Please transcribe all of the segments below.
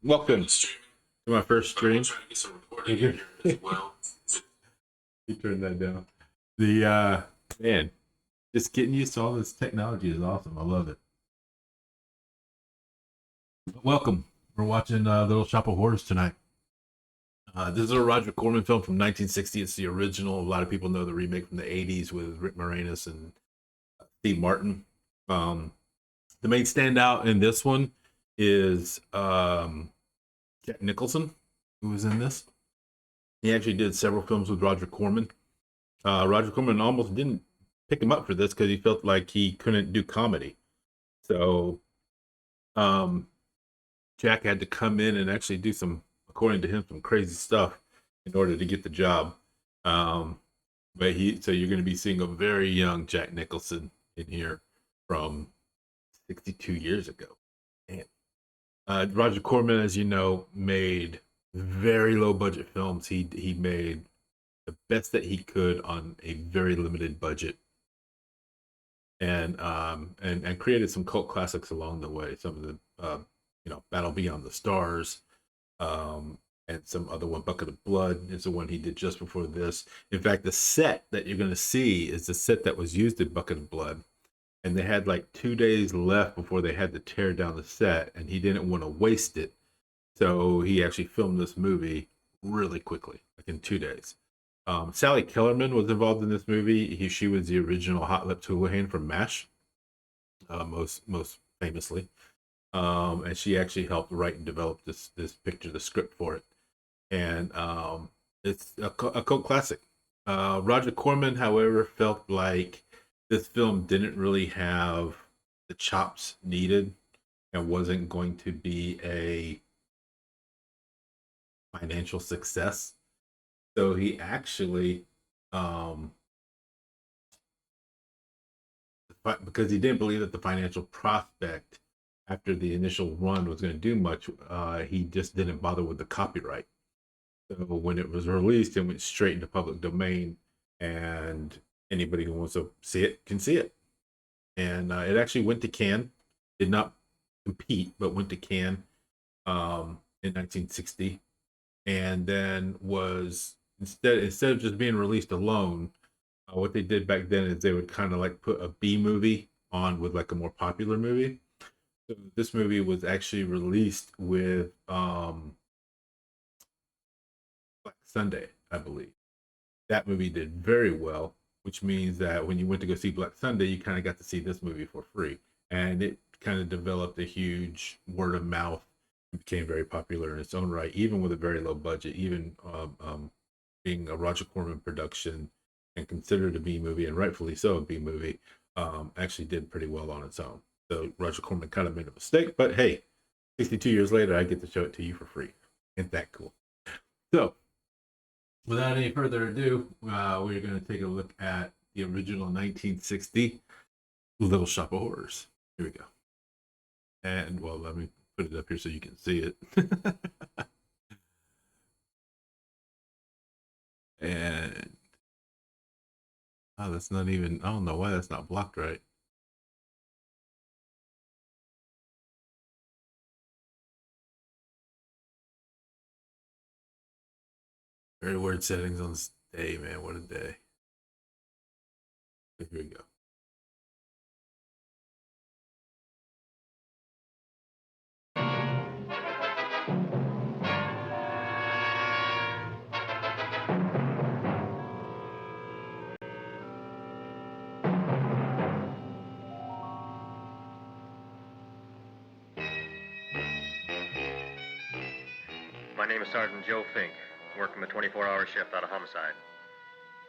Welcome to my first stream. You turn that down. The man, just getting used to all this technology is awesome. I love it. Welcome. We're watching Little Shop of Horrors tonight. This is a Roger Corman film from 1960. It's the original. A lot of people know the remake from the 80s with Rick Moranis and Steve Martin. The main standout in this one is Jack Nicholson, who was in this. He actually did several films with Roger Corman. Roger Corman almost didn't pick him up for this because he felt like he couldn't do comedy. So Jack had to come in and actually do some, according to him, some crazy stuff in order to get the job. So you're going to be seeing a very young Jack Nicholson in here from 62 years ago. Man. Roger Corman, as you know, made very low budget films. He made the best that he could on a very limited budget, and created some cult classics along the way. Some of the Battle Beyond the Stars, and some other one, Bucket of Blood, is the one he did just before this. In fact, the set that you're going to see is the set that was used in Bucket of Blood. And they had like 2 days left before they had to tear down the set, and he didn't want to waste it. So he actually filmed this movie really quickly, like in 2 days. Sally Kellerman was involved in this movie. She was the original Hot Lips Houlihan from MASH, most famously. And she actually helped write and develop this picture, the script for it. And it's a cult classic. Roger Corman, however, felt like this film didn't really have the chops needed and wasn't going to be a financial success. So he actually, because he didn't believe that the financial prospect after the initial run was going to do much, he just didn't bother with the copyright. So when it was released, it went straight into public domain, and anybody who wants to see it can see it. And it actually went to Cannes. Did not compete, but went to Cannes in 1960. And then was, instead of just being released alone, what they did back then is they would kind of like put a B movie on with like a more popular movie. So this movie was actually released with Black Sunday, I believe. That movie did very well, which means that when you went to go see Black Sunday, you kind of got to see this movie for free. And it kind of developed a huge word of mouth and became very popular in its own right, even with a very low budget, even being a Roger Corman production and considered a B movie, and rightfully so a B movie, actually did pretty well on its own. So Roger Corman kind of made a mistake, but hey, 62 years later, I get to show it to you for free. Isn't that cool? So, without any further ado, we're going to take a look at the original 1960 Little Shop of Horrors. Here we go. And, well, let me put it up here so you can see it. And, oh, that's not even, I don't know why that's not blocked right. Very weird settings on this day, man. What a day. Here we go. My name is Sergeant Joe Fink, working the 24-hour shift out of homicide.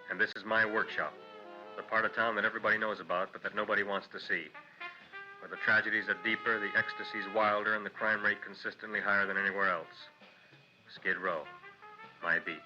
And this is my workshop, the part of town that everybody knows about, but that nobody wants to see. Where the tragedies are deeper, the ecstasy's wilder, and the crime rate consistently higher than anywhere else. Skid Row, my beat.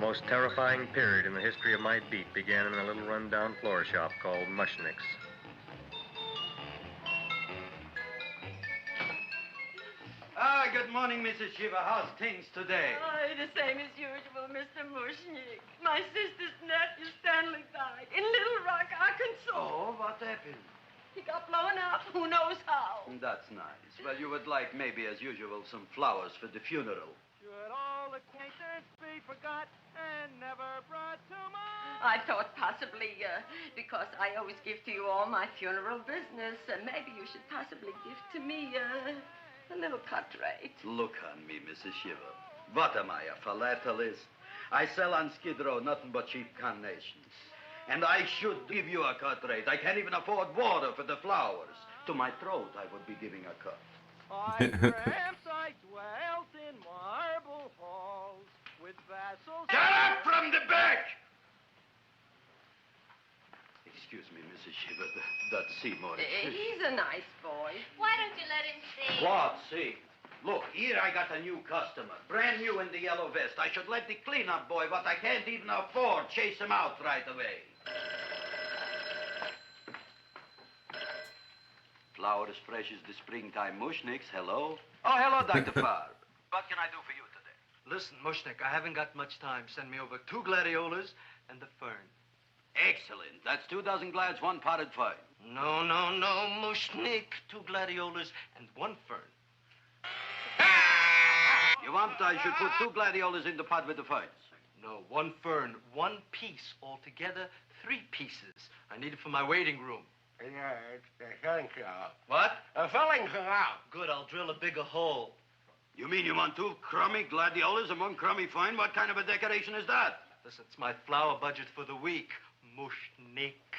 most terrifying period in the history of my beat began in a little rundown flower shop called Mushnick's. Good morning, Mrs. Shiva. How's things today? Oh, the same as usual, Mr. Mushnick. My sister's nephew, Stanley, died in Little Rock, Arkansas. Oh, what happened? He got blown up. Who knows how? That's nice. Well, you would like, maybe as usual, some flowers for the funeral. Should all acquaintance be forgot and never brought to mind? I thought possibly, because I always give to you all my funeral business, maybe you should possibly give to me, a little cut rate. Look on me, Mrs. Shiva. What am I, a philatelist? I sell on Skid Row nothing but cheap carnations. And I should give you a cut rate. I can't even afford water for the flowers. To my throat, I would be giving a cut. Perhaps I dwelt in marble halls with vassals. Get up from the back! Excuse me, Mrs. Shiva, that's Seymour. He's a nice boy. Why don't you let him see? What, see? Look, here I got a new customer, brand new in the yellow vest. I should let the cleanup boy, what I can't even afford, chase him out right away. Flower as fresh as the springtime Mushnicks, hello? Oh, hello, Dr. Farbe. What can I do for you today? Listen, Mushnick, I haven't got much time. Send me over 2 gladiolas and the fern. Excellent. That's 2 dozen glads, 1 potted fern. No, Mushnick. 2 gladiolas and 1 fern. You want I should put 2 gladiolas in the pot with the ferns? No, 1 fern, 1 piece. Altogether, 3 pieces. I need it for my waiting room. Yeah, it's the filling out. What? A filling out. Good, I'll drill a bigger hole. You mean you want 2 crummy gladiolas and 1 crummy fern? What kind of a decoration is that? Listen, it's my flower budget for the week. Mushnick.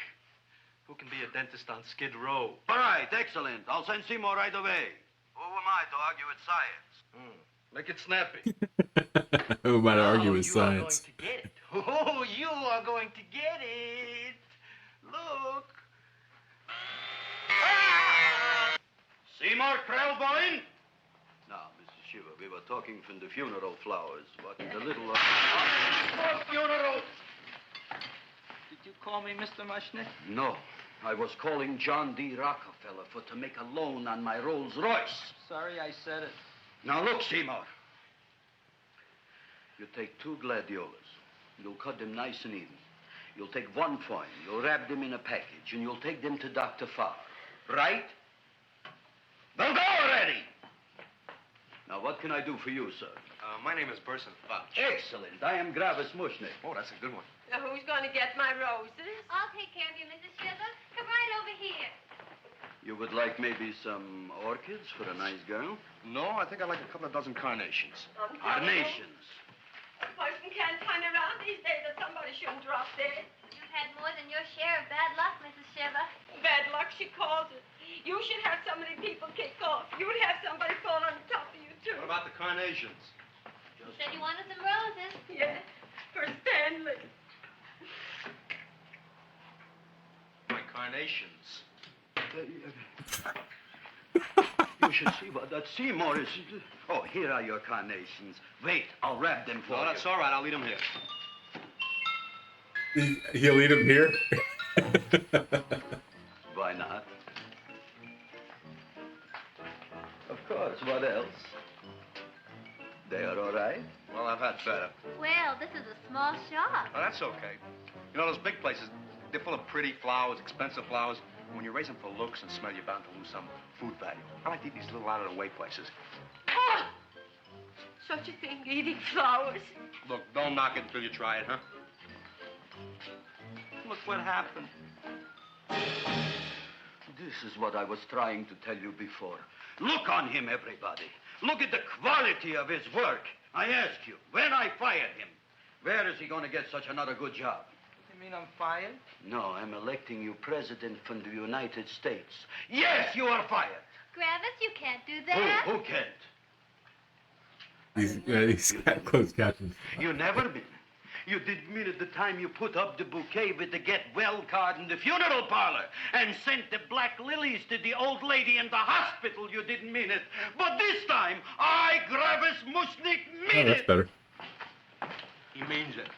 Who can be a dentist on Skid Row? All right, excellent. I'll send Seymour right away. Who am I to argue with science? Make it snappy. Who am I to argue with you are going science? to get it. Oh, you are going to get it. Look. Seymour Krellboyne? Now, Mrs. Shiva, we were talking from the funeral flowers. What the little... funeral! Did you call me Mr. Mushnick? No. I was calling John D. Rockefeller to make a loan on my Rolls Royce. Sorry I said it. Now, look, Seymour. You take 2 gladiolas. You'll cut them nice and even. You'll take 1 fern. You'll wrap them in a package, and you'll take them to Dr. Farr. Right? Well, go already! Now, what can I do for you, sir? My name is Burson Fudge. Excellent. I am Gravis Mushnick. Oh, that's a good one. Who's going to get my roses? I'll take care of you, Mrs. Shiva. Come right over here. You would like maybe some orchids for a nice girl? No, I think I'd like a couple of dozen carnations. Carnations. A person can't turn around these days that somebody shouldn't drop dead. You've had more than your share of bad luck, Mrs. Shiva. Bad luck, she calls it. You should have so many people kick off. You would have somebody fall on top of you, too. What about the carnations? You said you wanted some roses. Yes, for Stanley. My carnations. You should see what that Seymour is. Oh, here are your carnations. Wait, I'll wrap them for No, you. that's all right. I'll leave them here. He'll eat him here. Why not? Of course, what else? They are all right? Well, I've had better. Well, this is a small shop. Oh, that's okay. You know, those big places, they're full of pretty flowers, expensive flowers. When you raise them for looks and smell, you're bound to lose some food value. I like to eat these little out-of-the-way places. Oh! Such a thing, eating flowers. Look, don't knock it until you try it, huh? Look what happened. This is what I was trying to tell you before. Look on him, everybody. Look at the quality of his work. I ask you, when I fired him, where is he going to get such another good job? You mean I'm fired? No, I'm electing you president from the United States. Yes, you are fired. Gravis, you can't do that. Who can't? He's got closed captions. You never been. You didn't mean at the time you put up the bouquet with the get well card in the funeral parlor and sent the black lilies to the old lady in the hospital. You didn't mean it. But this time, I, Gravis Mushnick, mean Oh, that's it. better. He means it.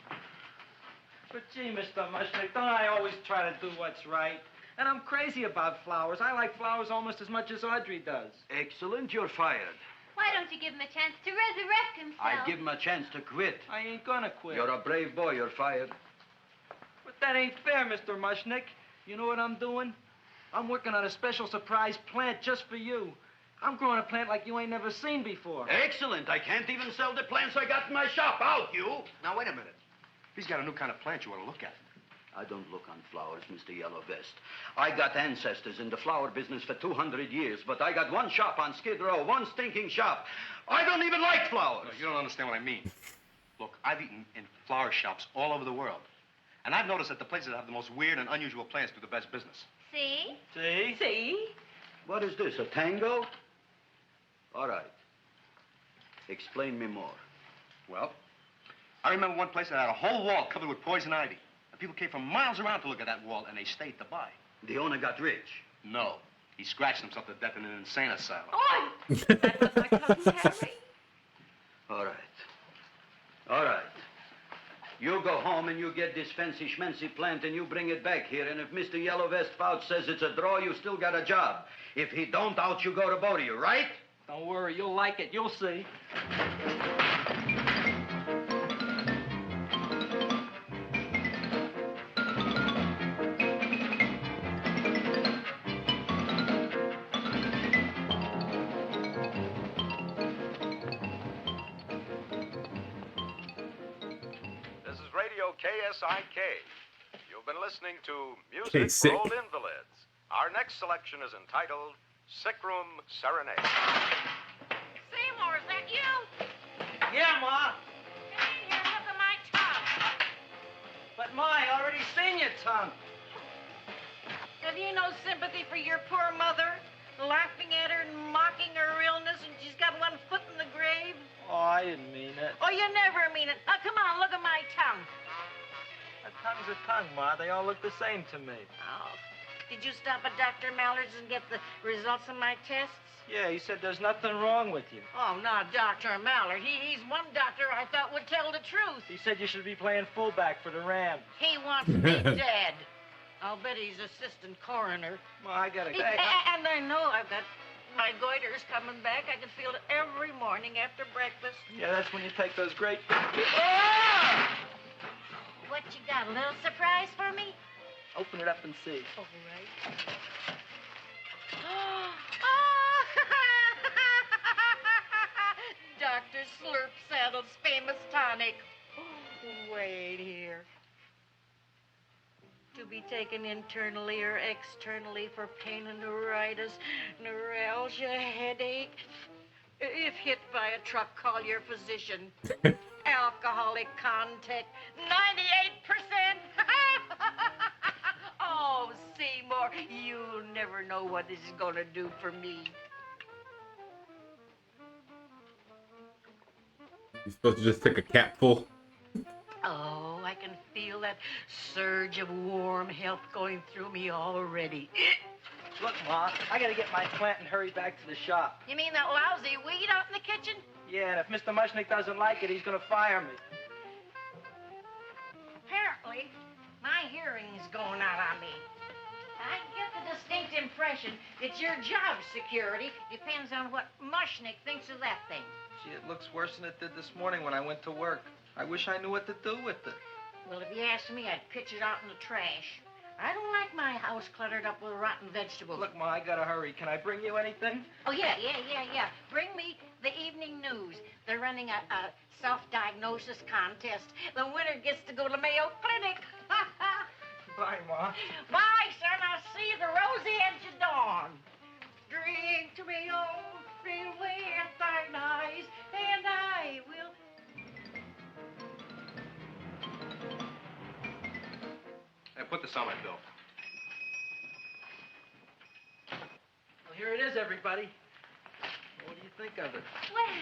But gee, Mr. Mushnick, don't I always try to do what's right? And I'm crazy about flowers. I like flowers almost as much as Audrey does. Excellent, you're fired. Why don't you give him a chance to resurrect himself? I'd give him a chance to quit. I ain't gonna quit. You're a brave boy, you're fired. But that ain't fair, Mr. Mushnick. You know what I'm doing? I'm working on a special surprise plant just for you. I'm growing a plant like you ain't never seen before. Excellent. I can't even sell the plants I got in my shop. Out, you! Now, wait a minute. He's got a new kind of plant you ought to look at. I don't look on flowers, Mr. Yellow Vest. I got ancestors in the flower business for 200 years, but I got one shop on Skid Row, one stinking shop. I don't even like flowers. No, you don't understand what I mean. Look, I've eaten in flower shops all over the world. And I've noticed that the places that have the most weird and unusual plants do the best business. See? See? See? What is this, a tango? All right. Explain me more. Well, I remember one place that had a whole wall covered with poison ivy. And people came from miles around to look at that wall, and they stayed to buy. The owner got rich. No. He scratched himself to death in an insane asylum. Oh, that was my cousin Harry. All right. All right. You go home and you get this fancy schmancy plant and you bring it back here. And if Mr. Yellow Vest Fouch says it's a draw, you still got a job. If he don't, out you go to both of you, right? Don't worry, you'll like it. You'll see. This is Radio KSIK. You've been listening to Music K-Sick. for Old Invalids. Our next selection is entitled Sick Room Serenade. Seymour, is that you? Yeah, Ma. Get in here and look at my tongue. But, Ma, I already seen your tongue. Have you no sympathy for your poor mother? Laughing at her and mocking her illness, and she's got one foot in the grave? Oh, I didn't mean it. Oh, you never mean it. Oh, come on, look at my tongue. A tongue's a tongue, Ma. They all look the same to me. Oh, did you stop at Dr. Mallard's and get the results of my tests? Yeah, he said there's nothing wrong with you. Oh, not Dr. Mallard. He's one doctor I thought would tell the truth. He said you should be playing fullback for the Rams. He wants me dead. I'll bet he's assistant coroner. Ma, I gotta... And I know I've got my goiters coming back. I can feel it every morning after breakfast. Yeah, that's when you take those great... What you got, a little surprise for me? Open it up and see. All right. Dr. Slurp Saddle's famous tonic. Wait here. To be taken internally or externally for pain and neuritis, neuralgia, headache. If hit by a truck, call your physician. Alcoholic contact, 98%. Oh, Seymour, you'll never know what this is going to do for me. You're supposed to just take a capful. Oh, I can feel that surge of warm health going through me already. Look, Ma, I gotta get my plant and hurry back to the shop. You mean that lousy weed out in the kitchen? Yeah, and if Mr. Mushnick doesn't like it, he's gonna fire me. Apparently, my hearing's going out on me. I get the distinct impression that your job security depends on what Mushnick thinks of that thing. Gee, it looks worse than it did this morning when I went to work. I wish I knew what to do with it. Well, if you asked me, I'd pitch it out in the trash. I don't like my house cluttered up with rotten vegetables. Look, Ma, I gotta hurry. Can I bring you anything? Oh, yeah. Bring me the evening news. They're running a self-diagnosis contest. The winner gets to go to Mayo Clinic. Bye, Ma. Bye, son. I'll see you at the rosy edge of dawn. Drink to me, oh, fill with thine eyes, and I will... Hey, put this on my bill. Well, here it is, everybody. What do you think of it? Well,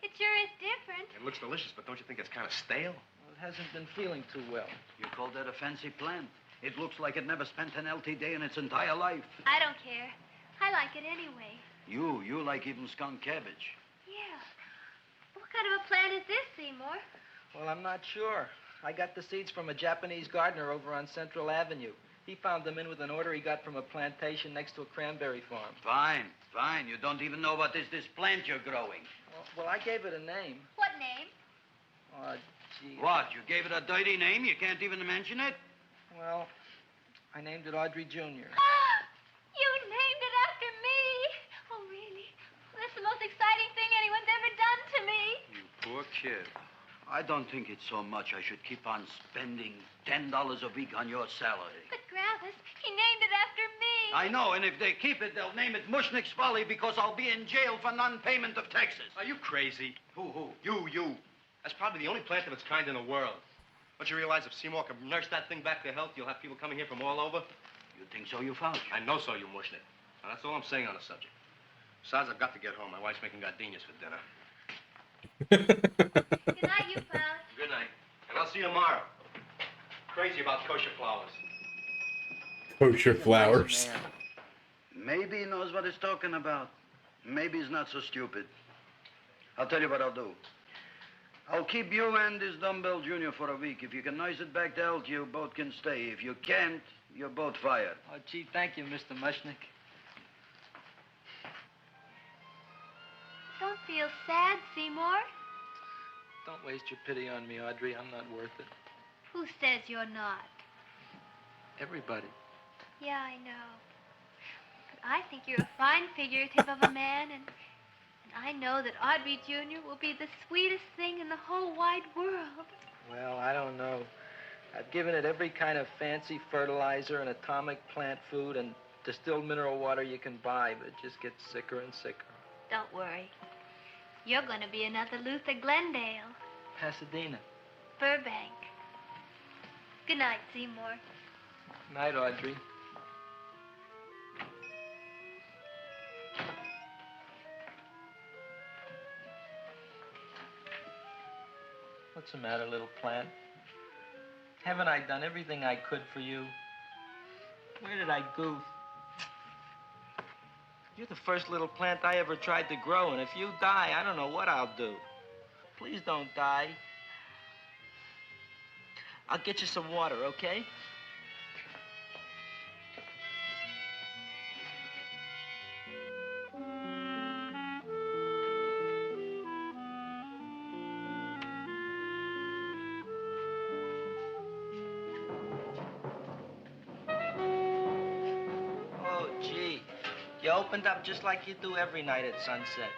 it sure is different. It looks delicious, but don't you think it's kind of stale? Well, it hasn't been feeling too well. You call that a fancy plant? It looks like it never spent an LT day in its entire life. I don't care. I like it anyway. You like even skunk cabbage. Yeah. What kind of a plant is this, Seymour? Well, I'm not sure. I got the seeds from a Japanese gardener over on Central Avenue. He found them in with an order he got from a plantation next to a cranberry farm. Fine, fine. You don't even know what is this plant you're growing. Well, I gave it a name. What name? Oh, gee. What? You gave it a dirty name? You can't even mention it? Well, I named it Audrey Jr. You named it after me. Oh, really? That's the most exciting thing anyone's ever done to me. You poor kid. I don't think it's so much I should keep on spending $10 a week on your salary. But, Gravis, he named it after me. I know, and if they keep it, they'll name it Mushnick's Folly because I'll be in jail for non-payment of taxes. Are you crazy? Who? You. That's probably the only plant of its kind in the world. Don't you realize if Seymour can nurse that thing back to health, you'll have people coming here from all over? You think so, you found? I know so, you Mushnick. Now, that's all I'm saying on the subject. Besides, I've got to get home. My wife's making gardenias for dinner. Good night, you pal. Good night. And I'll see you tomorrow. Crazy about kosher flowers. Kosher flowers. Maybe he knows what he's talking about. Maybe he's not so stupid. I'll tell you what I'll do. I'll keep you and this dumbbell junior for a week. If you can nurse it back to health, you both can stay. If you can't, you're both fired. Oh, gee, thank you, Mr. Mushnick. Don't feel sad, Seymour. Don't waste your pity on me, Audrey. I'm not worth it. Who says you're not? Everybody. Yeah, I know. But I think you're a fine figurative of a man, and I know that Audrey Jr. will be the sweetest thing in the whole wide world. Well, I don't know. I've given it every kind of fancy fertilizer and atomic plant food and distilled mineral water you can buy, but it just gets sicker and sicker. Don't worry. You're going to be another Luther Glendale. Pasadena. Burbank. Good night, Seymour. Night, Audrey. What's the matter, little plant? Haven't I done everything I could for you? Where did I goof? You're the first little plant I ever tried to grow, and if you die, I don't know what I'll do. Please don't die. I'll get you some water, okay? Oh, gee. You opened up just like you do every night at sunset.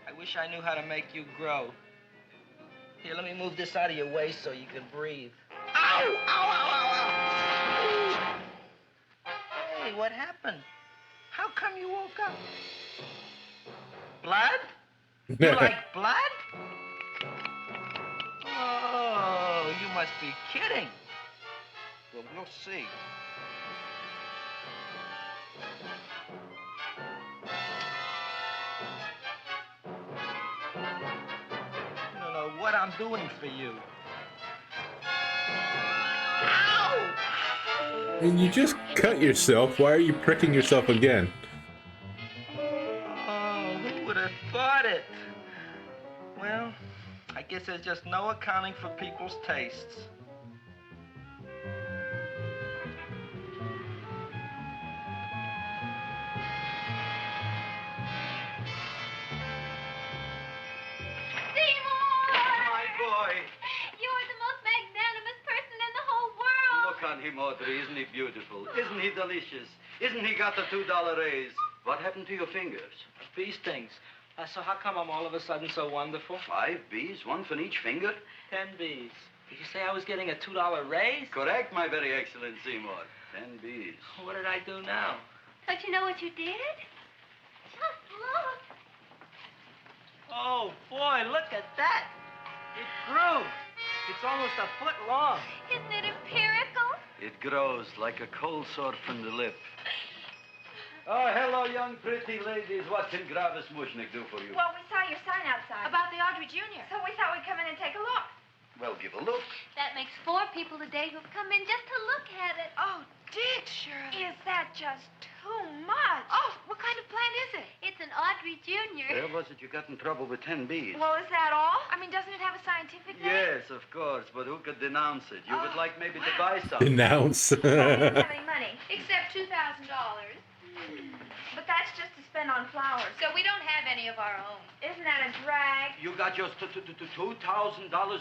I wish I knew how to make you grow. Here, let me move this out of your way so you can breathe. Ow! Ow, ow, ow, ow! Hey, what happened? How come you woke up? Blood? You like blood? Oh, you must be kidding. Well, we'll see. You don't know what I'm doing for you. Ow! And you just cut yourself. Why are you pricking yourself again? Oh, who would have thought it? Well, I guess there's just no accounting for people's tastes. On him, Audrey. Isn't he beautiful? Isn't he delicious? Isn't he got the $2 raise? What happened to your fingers? Bee stings. So how come I'm all of a sudden so wonderful? 5 bees, one for each finger? 10 bees. Did you say I was getting a $2 raise? Correct, my very excellent Seymour. 10 bees. What did I do now? Don't you know what you did? Just look. Oh, boy, look at that. It grew. It's almost a foot long. Isn't it empirical? It grows like a cold sore from the lip. Oh, hello, young pretty ladies. What can Gravis Mushnick do for you? Well, we saw your sign outside. About the Audrey Jr. So we thought we'd come in and take a look. well give a look. That makes 4 people a day who've come in just to look at it. Oh, Dick, Shirley. Is that just too much? Oh, what kind of plant is it? It's an Audrey Jr. Where was it you got in trouble with 10 bees? Well, is that all? I mean, doesn't it have a scientific name? Yes, of course, but who could denounce it? You would like maybe to buy something. Denounce. We don't have any money, except $2,000. But that's just to spend on flowers. So we don't have any of our own. Isn't that a drag? You got just $2,000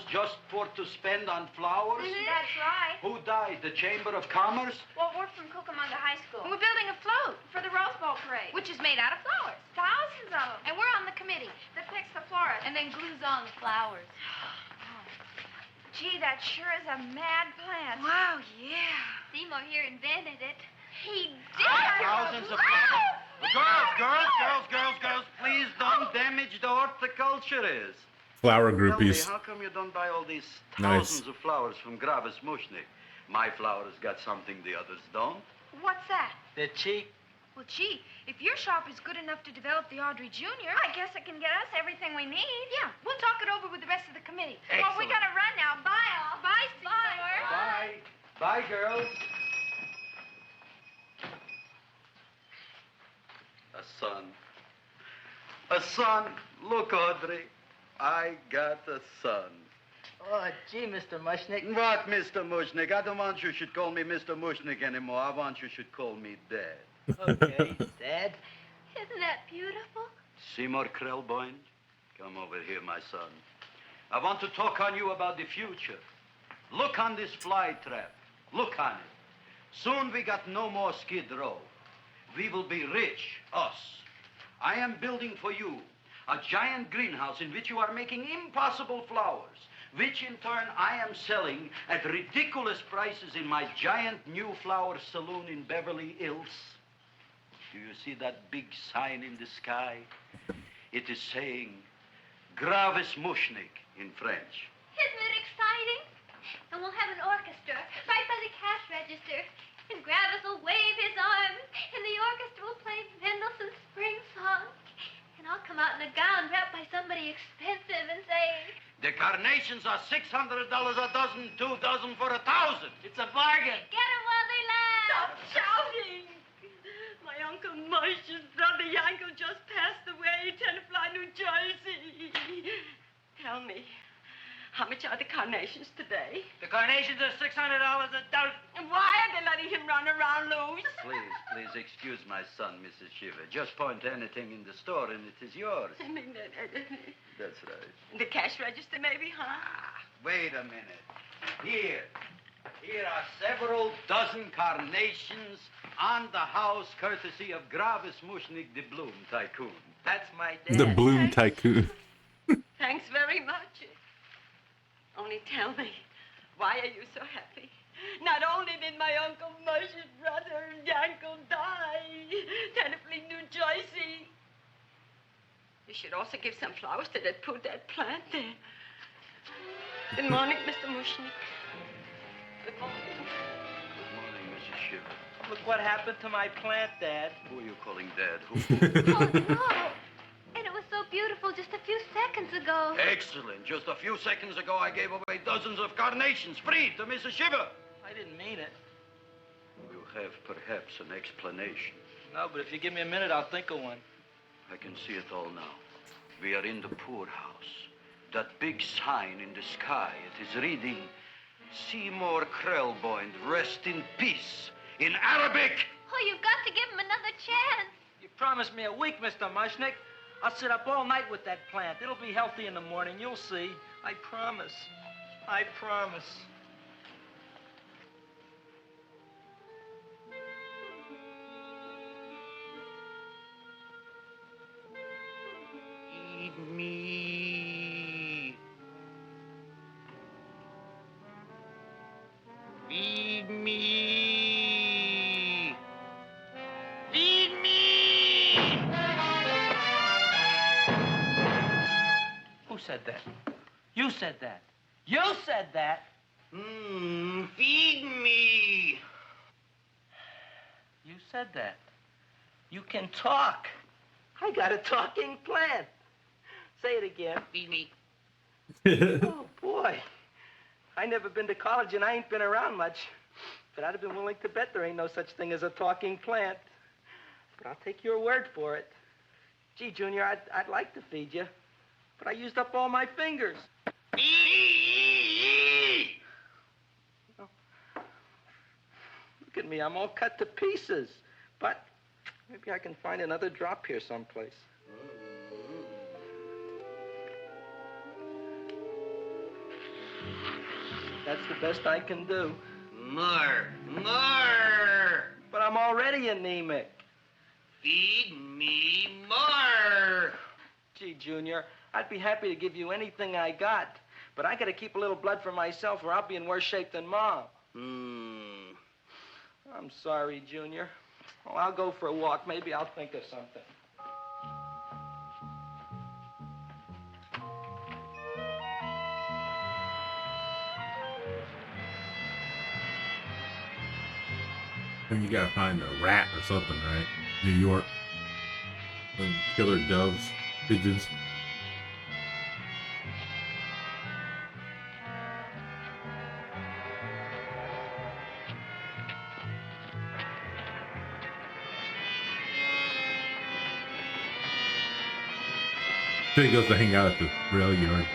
just to spend on flowers? That's right. Who died? The Chamber of Commerce? Well, we're from Cucamonga High School. We're building a float for the Rose Bowl parade. Which is made out of flowers. Thousands of them. And we're on the committee that picks the florist. And then glues on the flowers. Gee, that sure is a mad plant. Wow, yeah. Seymour here invented it. He did. Thousands of flowers. Girls, please don't damage the horticulturist. Flower Tell me, groupies. how come you don't buy all these Nice. thousands of flowers from Gravis Mushnik? My flowers got something the others don't. What's that? They're cheap. Well, gee, if your shop is good enough to develop the Audrey Jr., I guess it can get us everything we need. Yeah, we'll talk it over with the rest of the committee. Well, we Excellent. gotta run now. Bye, all. Bye, Seymour. Bye. Bye, girls. A son. A son. Look, Audrey. I got a son. Oh, gee, Mr. Mushnick. What, Mr. Mushnik? I don't want you should call me Mr. Mushnik anymore. I want you should call me Dad. Okay, Dad. Isn't that beautiful? Seymour Krellboyne, come over here, my son. I want to talk on you about the future. Look on this fly trap. Look on it. Soon we got no more Skid Row. We will be rich, us. I am building for you a giant greenhouse in which you are making impossible flowers, which in turn I am selling at ridiculous prices in my giant new flower saloon in Beverly Hills. Do you see that big sign in the sky? It is saying, Gravis Mushnik in French. Isn't it exciting? And we'll have an orchestra right by the cash register. And Gravis will wave his arms. And the orchestra will play Mendelssohn's Spring Song. And I'll come out in a gown wrapped by somebody expensive and say, The carnations are $600 a dozen, 2 dozen for 1,000. It's a bargain. get 'em while they last. Stop shouting! My Uncle Mosh's brother Yankel just passed away, Tenafly, New Jersey. Tell me, how much are the carnations today? The carnations are $600 a dozen. And why are they letting him run around loose? Please excuse my son, Mrs. Shiver. Just point to anything in the store and it is yours. I mean, That's right. the cash register maybe, huh? Wait a minute. Here are several dozen carnations on the house courtesy of Gravis Mushnik, the Bloom Tycoon. That's my dad. The Bloom Tycoon. Thanks very much. Only tell me, why are you so happy? Not only did my Uncle Mosh's brother Yankel die, Tenafly, New Jersey, you should also give some flowers to that poor dead plant there. Good morning, Mr. Mushnik. Good morning. Good morning, Mrs. Shiver. Look what happened to my plant, Dad. Who are you calling Dad? Who? Oh, no. And it was so beautiful just a few seconds ago. Excellent. Just a few seconds ago, I gave away dozens of carnations free to Mrs. Shiver. I didn't mean it. You have perhaps an explanation. No, but if you give me a minute, I'll think of one. I can see it all now. We are in the poorhouse. That big sign in the sky, it is reading, Seymour Krellboyne, rest in peace, in Arabic. Oh, you've got to give him another chance. You promised me a week, Mr. Mushnick. I'll sit up all night with that plant. It'll be healthy in the morning. You'll see. I promise. I promise. Feed me. Feed me. Feed me. Who said that? You said that. You said that. Feed me. You said that. You can talk. I got a talking plant. Say it again. Feed me. Oh, boy. I never been to college and I ain't been around much. But I'd have been willing to bet there ain't no such thing as a talking plant. But I'll take your word for it. Gee, Junior, I'd like to feed you, but I used up all my fingers. Oh. Look at me, I'm all cut to pieces. But maybe I can find another drop here someplace. That's the best I can do. More. But I'm already anemic. Feed me more. Gee, Junior, I'd be happy to give you anything I got, but I gotta keep a little blood for myself or I'll be in worse shape than Mom. I'm sorry, Junior. Well, I'll go for a walk. Maybe I'll think of something. And you gotta find a rat or something, right? New York. Some killer doves, pigeons. So he goes to hang out at the rail yard.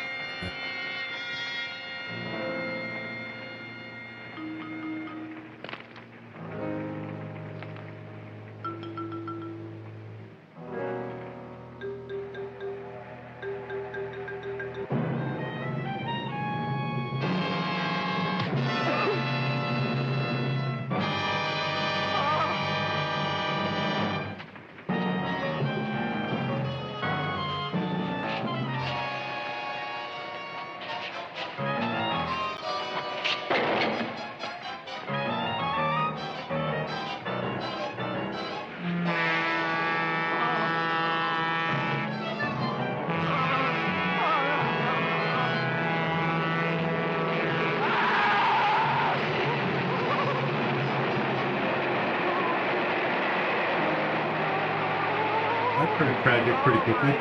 That's pretty tragic pretty quickly.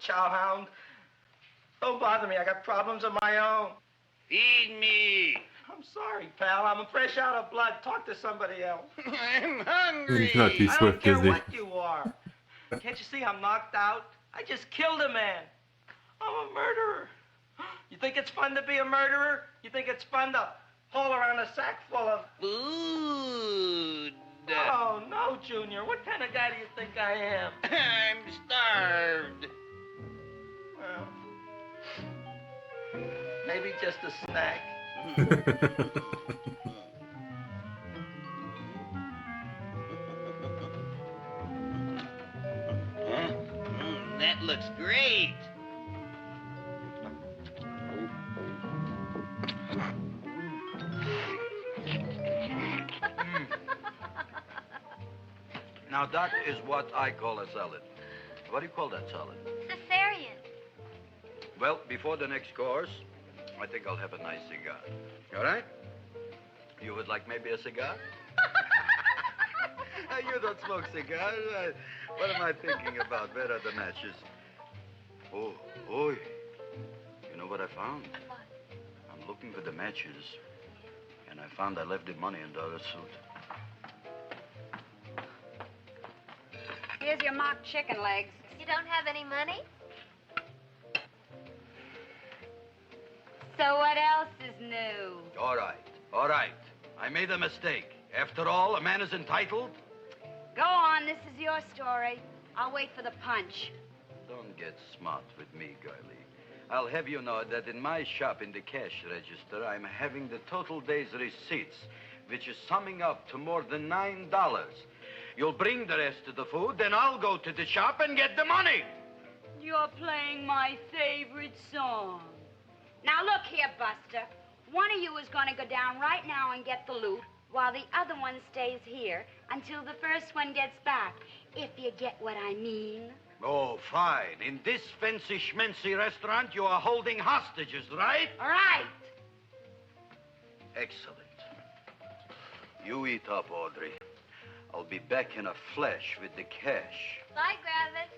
Chowhound. Don't bother me. I got problems of my own. Feed me. I'm sorry, pal. I'm fresh out of blood. Talk to somebody else. I'm hungry. He's not too I swift, don't care is he? what you are. Can't you see I'm knocked out? I just killed a man. I'm a murderer. You think it's fun to be a murderer? You think it's fun to haul around a sack full of Food. Oh, no, Junior. What kind of guy do you think I am? I'm starved. Well, maybe just a snack. That looks great. Now, that is what I call a salad. What do you call that salad? Cesarean. Well, before the next course, I think I'll have a nice cigar. All right? You would like maybe a cigar? You don't smoke cigars. What am I thinking about? Where are the matches? Oh, you know what I found? What? looking for the matches, and I found I left the money in the other suit. Here's your mock chicken legs. You don't have any money? So what else is new? All right. I made a mistake. After all, a man is entitled. Go on, this is your story. I'll wait for the punch. Don't get smart with me, girlie. I'll have you know that in my shop in the cash register, I'm having the total day's receipts, which is summing up to more than $9. You'll bring the rest of the food, then I'll go to the shop and get the money. You're playing my favorite song. Now look here, Buster. One of you is going to go down right now and get the loot, while the other one stays here until the first one gets back, if you get what I mean. Oh, fine. In this fancy schmancy restaurant, you are holding hostages, right? All right. Excellent. You eat up, Audrey. I'll be back in a flash with the cash. Bye, Griffith.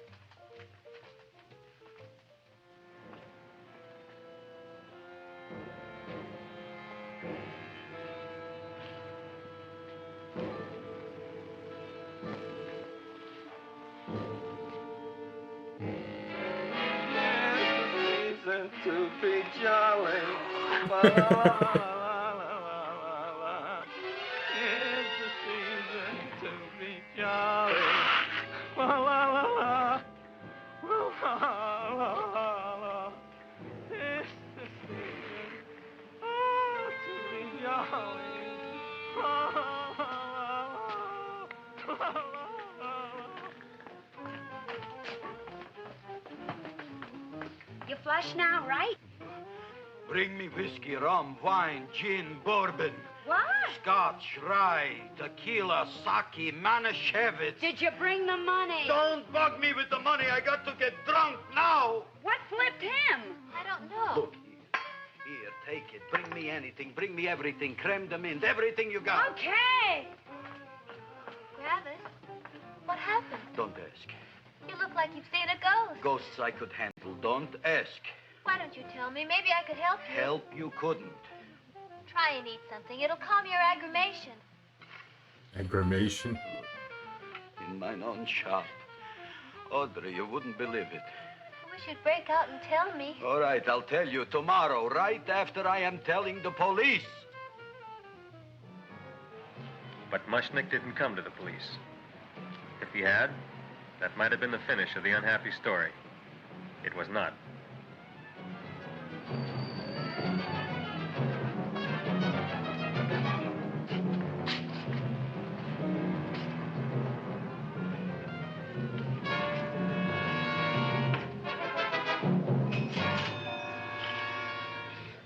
To be jolly. La, la, la, la, la, la. It's the season to be jolly. La, la, la, la. La, la, la, la. It's the season to be jolly. La, la, la, la, la. You flush now, right? Bring me whiskey, rum, wine, gin, bourbon. What? Scotch, rye, tequila, sake, Manischewitz. Did you bring the money? Don't bug me with the money. I got to get drunk now. What flipped him? I don't know. Look, here, take it. Bring me anything. Bring me everything. Creme de menthe, everything you got. Okay. Griffith, what happened? Don't ask. You look like you've seen a ghost. Ghosts I could handle. Don't ask. Why don't you tell me? Maybe I could help you. Help you couldn't. Try and eat something. It'll calm your aggravation. Aggravation? In mine own shop. Audrey, you wouldn't believe it. I wish you'd break out and tell me. All right, I'll tell you tomorrow, right after I am telling the police. But Mushnick didn't come to the police. If he had, that might have been the finish of the unhappy story. It was not.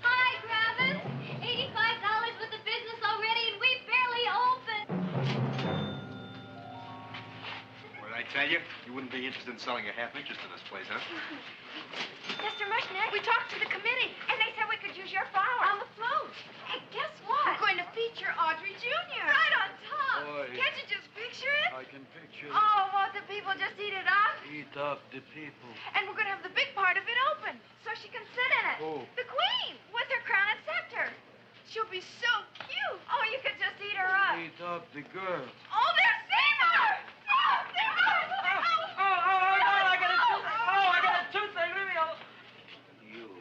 Hi, Griffith. $85 worth of business already, and we barely opened. What did I tell you? You wouldn't be interested in selling a half interest in this place, huh? Mr. Mushnick, we talked to the committee, and they said we could use your flour. On the float. Hey, guess what? We're going to feature Audrey Jr. Right on top. Boy. Can't you just picture it? I can picture it. Oh, won't the people just eat it up? Eat up the people. And we're going to have the big part of it open, so she can sit in it. Who? The queen, with her crown and scepter. She'll be so cute. Oh, you could just eat her up. Eat up the girl. Oh, there's Seymour! Oh, Seymour! I got a toothache. Leave me alone. You.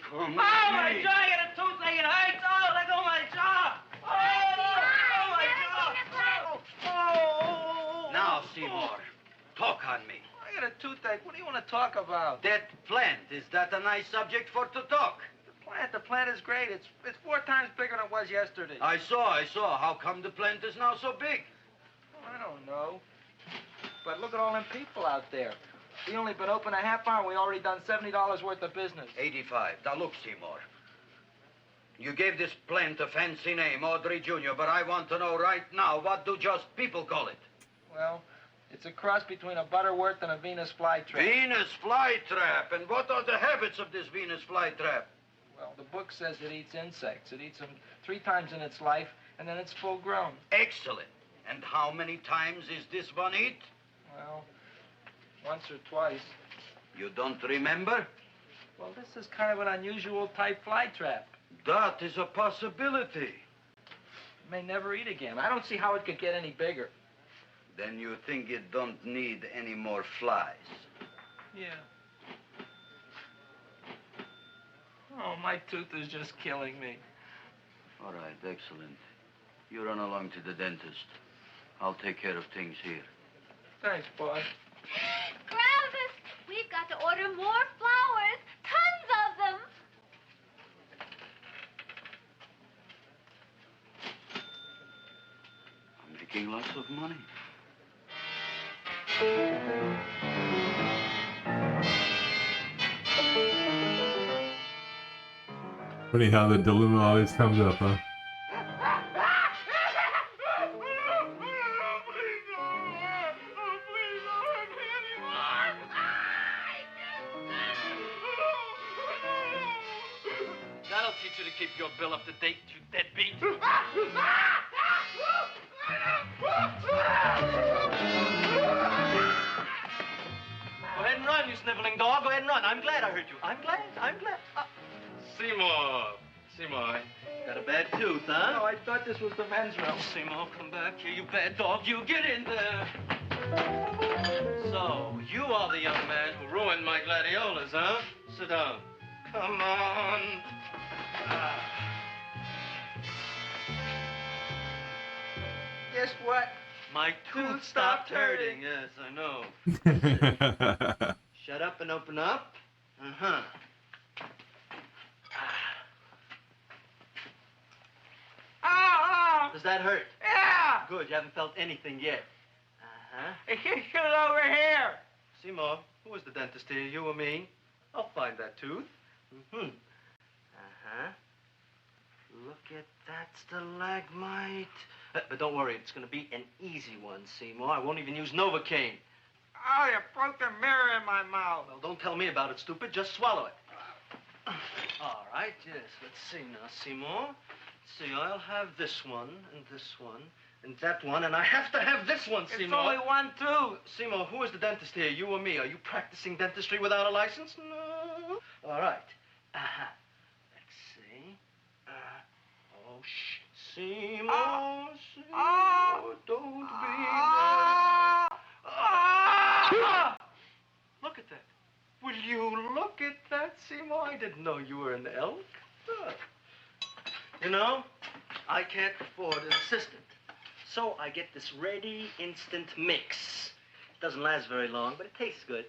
Come Oh, my with me. jaw, I got a toothache. It hurts. Oh, let go of my jaw. Oh, my jaw. Oh. Now, Seymour, talk on me. I got a toothache. What do you want to talk about? That plant, is that a nice subject for to talk? The plant is great. It's 4 times bigger than it was yesterday. I saw. How come the plant is now so big? I don't know. But look at all them people out there. We only been open a half hour, and we already done $70 worth of business. 85. Now, look, Seymour. You gave this plant a fancy name, Audrey Jr., but I want to know right now, what do just people call it? Well, it's a cross between a butterworth and a Venus flytrap. Venus flytrap. And what are the habits of this Venus flytrap? Well, the book says it eats insects. It eats them 3 times in its life, and then it's full grown. Excellent. And how many times is this one eat? Well, once or twice. You don't remember? Well, this is kind of an unusual type flytrap. That is a possibility. May never eat again. I don't see how it could get any bigger. Then you think it don't need any more flies? Yeah. Oh, my tooth is just killing me. All right, excellent. You run along to the dentist. I'll take care of things here. Thanks, boy. Griffith, we've got to order more flowers. Tons of them. I'm making lots of money. Funny how the dilemma always comes up, huh? That'll teach you to keep your bill up to date, you deadbeat. Go ahead and run, you sniveling dog. Go ahead and run. I'm glad I heard you. I'm glad. Seymour, got a bad tooth, huh? No, I thought this was the men's room. Seymour, come back here, you bad dog. You get in there. So, you are the young man who ruined my gladiolas, huh? Sit down. Come on. Guess what? My tooth stopped hurting. Yes, I know. Shut up and open up. Uh-huh. Does that hurt? Yeah! Good, you haven't felt anything yet. Uh-huh. Get it over here. Seymour, who was the dentist here, you or me? I'll find that tooth. Mm-hmm. Uh-huh. Look at that stalagmite. But don't worry, it's going to be an easy one, Seymour. I won't even use Novocaine. Oh, you broke the mirror in my mouth. Well, don't tell me about it, stupid. Just swallow it. All right, yes. Let's see now, Seymour. Let's see, I'll have this one, and that one, and I have to have this one, Seymour. It's only one tooth. Seymour, who is the dentist here, you or me? Are you practicing dentistry without a license? No. All right. Uh-huh. Let's see. Oh, shit. Seymour, Seymour, don't be mad. Look at that. Will you look at that, Seymour? I didn't know you were an elk. You know, I can't afford an assistant. So I get this ready instant mix. It doesn't last very long, but it tastes good.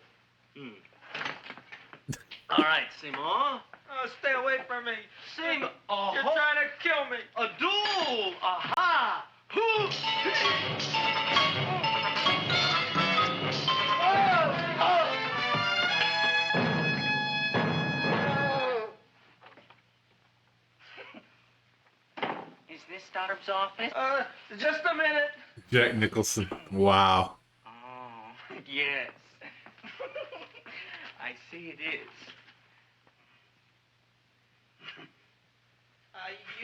All right, Seymour. Oh, stay away from me. Seymour. You're trying to kill me. A duel. Aha. Is this Doctor's office? Just a minute. Jack Nicholson. Wow. Oh, yes. I see it is.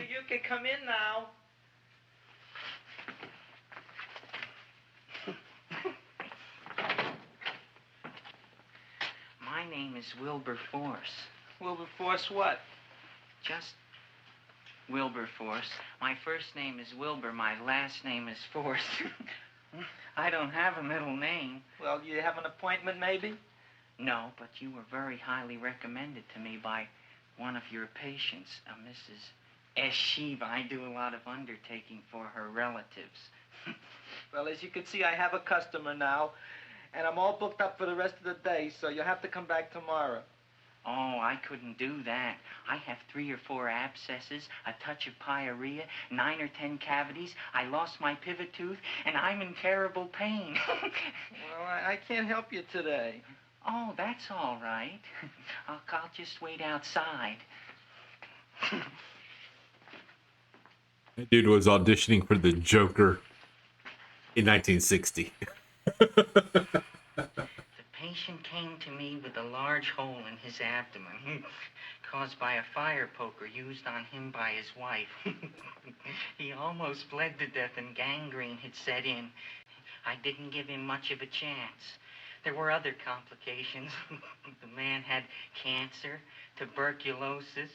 You can come in now. My name is Wilberforce. Wilberforce what? Just Wilberforce. My first name is Wilbur. My last name is Force. I don't have a middle name. Well, you have an appointment, maybe? No, but you were very highly recommended to me by one of your patients, Mrs. S. Shiva. I do a lot of undertaking for her relatives. Well, as you can see, I have a customer now, and I'm all booked up for the rest of the day, so you'll have to come back tomorrow. Oh, I couldn't do that. I have 3 or 4 abscesses, a touch of pyorrhea, 9 or 10 cavities. I lost my pivot tooth, and I'm in terrible pain. Well, I can't help you today. Oh, that's all right. I'll just wait outside. That dude was auditioning for the Joker in 1960. The patient came to me with a large hole in his abdomen, caused by a fire poker used on him by his wife. He almost bled to death and gangrene had set in. I didn't give him much of a chance. There were other complications. The man had cancer, tuberculosis,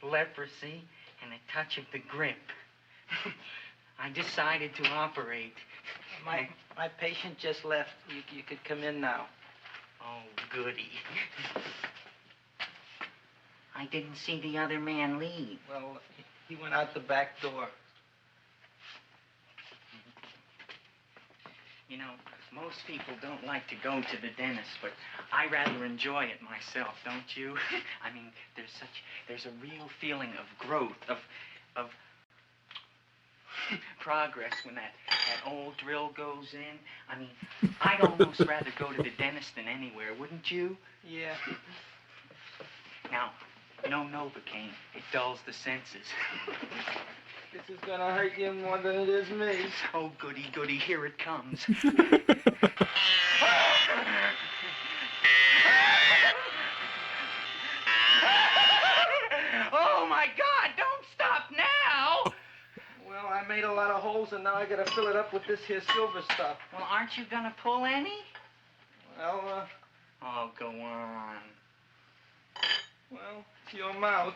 leprosy, and a touch of the grip. I decided to operate. My patient just left. You could come in now. Oh, goody. I didn't see the other man leave. Well, he went out the back door. You know, most people don't like to go to the dentist, but I rather enjoy it myself, don't you? I mean, there's a real feeling of growth, of progress when that old drill goes in. I mean, I'd almost rather go to the dentist than anywhere, wouldn't you? Yeah. Now, no Novocaine. It dulls the senses. This is gonna hurt you more than it is me. Oh, goody, goody, here it comes. Oh, my God, don't stop now! Well, I made a lot of holes, and now I gotta fill it up with this here silver stuff. Well, aren't you gonna pull any? Well, Oh, go on. Well, it's your mouth.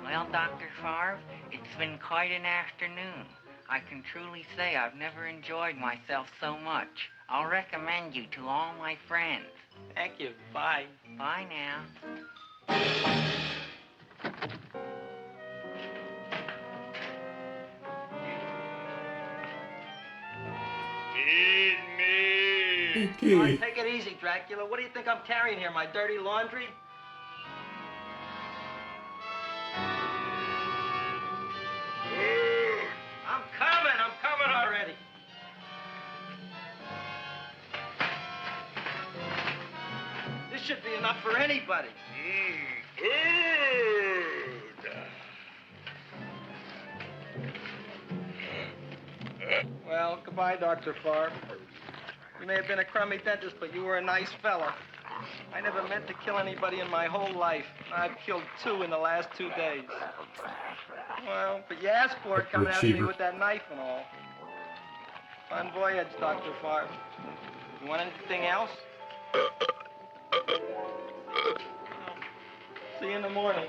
Well, Dr. Favre, it's been quite an afternoon. I can truly say I've never enjoyed myself so much. I'll recommend you to all my friends. Thank you. Bye. Bye now. Feed me. Okay. All right, take it easy, Dracula. What do you think I'm carrying here, my dirty laundry? I'm coming already. This should be enough for anybody. Well, goodbye, Dr. Favre. You may have been a crummy dentist, but you were a nice fella. I never meant to kill anybody in my whole life. I've killed 2 in the last 2 days. Well, but you asked for it coming after me with that knife and all. Bon voyage, Dr. Favre. You want anything else? See you in the morning.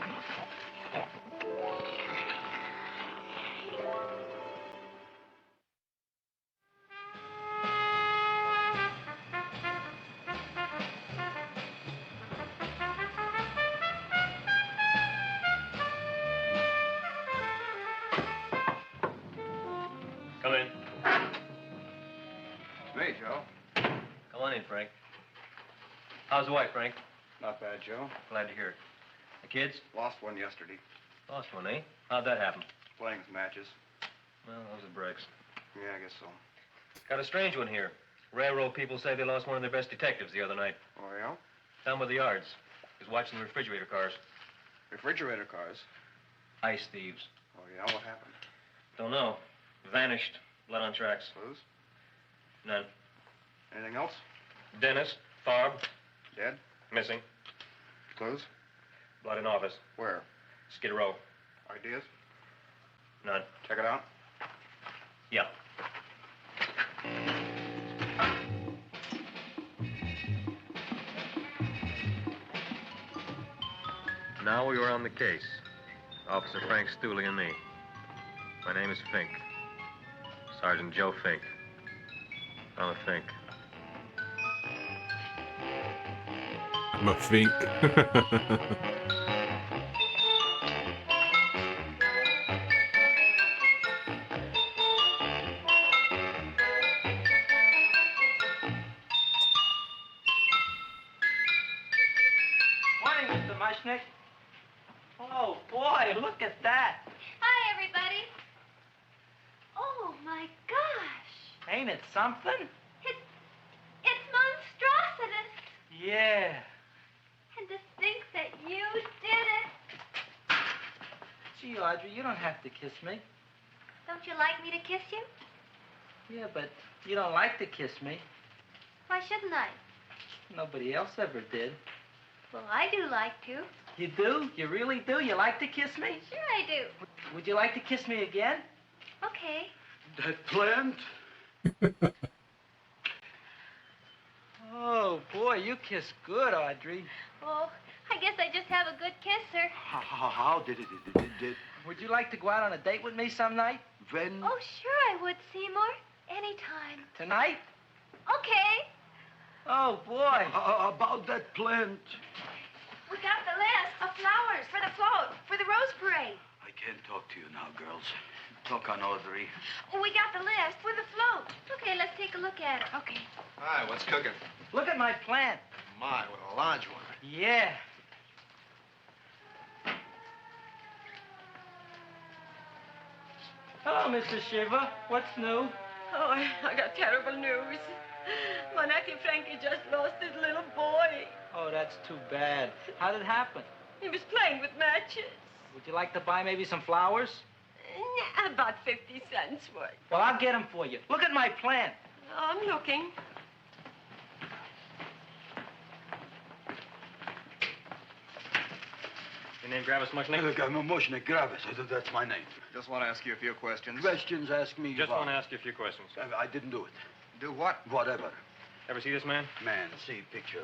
Come in. Hey, Joe. Come on in, Frank. How's the wife, Frank? Not bad, Joe. Glad to hear it. The kids? Lost one yesterday. Lost one, eh? How'd that happen? Playing some matches. Well, those are breaks. Yeah, I guess so. Got a strange one here. Railroad people say they lost one of their best detectives the other night. Oh, yeah? Down by the yards. He was watching the refrigerator cars. Refrigerator cars? Ice thieves. Oh, yeah? What happened? Don't know. Vanished. Blood on tracks. Clues? None. Anything else? Dennis, Favre, Dead? missing. Clues? Blood in office. Where? Skid Row. Ideas? None. Check it out. Yeah. Now we were on the case. Officer Frank Stooley and me. My name is Fink. Sergeant Joe Fink. I'm a Fink. I'm a Fink. Morning, Mr. Mushnick. Oh, boy, look at that. Hi, everybody. Oh, my gosh. Ain't it something? It's monstrositous. Yeah. And to think that you did it. Gee, Audrey, you don't have to kiss me. Don't you like me to kiss you? Yeah, but you don't like to kiss me. Why shouldn't I? Nobody else ever did. Well, I do like to. You do? You really do? You like to kiss me? Sure I do. Would you like to kiss me again? Okay. That plant? Oh, boy, you kiss good, Audrey. Oh, I guess I just have a good kisser. How did it? Would you like to go out on a date with me some night? When? Oh, sure I would, Seymour. Anytime. Tonight? Okay. Oh, boy. About that plant. We got the list of flowers for the float, for the rose parade. I can't talk to you now, girls. Talk on Audrey. We got the list for the float. Okay, let's take a look at it. Okay. Hi, what's cooking? Look at my plant. My, what a large one. Yeah. Hello, Mr. Shiver. What's new? Oh, I got terrible news. My nephew Frankie just lost his little boy. Oh, that's too bad. How did it happen? He was playing with matches. Would you like to buy maybe some flowers? About 50 cents worth. Well, I'll get them for you. Look at my plant. I'm looking. Your name Gravis Mushnick? Mushnick Gravis. That's my name. Just want to ask you a few questions. Questions, ask me. Just want to ask you a few questions. I didn't do it. Do what? Whatever. Ever see this man? Man, see picture.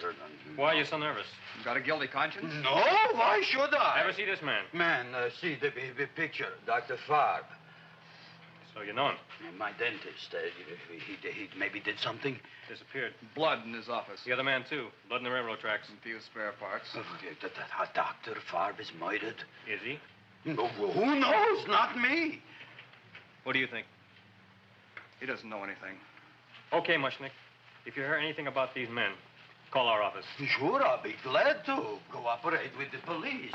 Why are you so nervous? You got a guilty conscience? No, why should I? Ever see this man? Man, see the picture. Dr. Farb. So you know him? My dentist. He maybe did something. Disappeared. Blood in his office. The other man, too. Blood in the railroad tracks. A few spare parts. Dr. Farb is murdered. Is he? No, who knows? Not me. What do you think? He doesn't know anything. Okay, Mushnick. If you hear anything about these men, call our office. Sure, I'll be glad to cooperate with the police.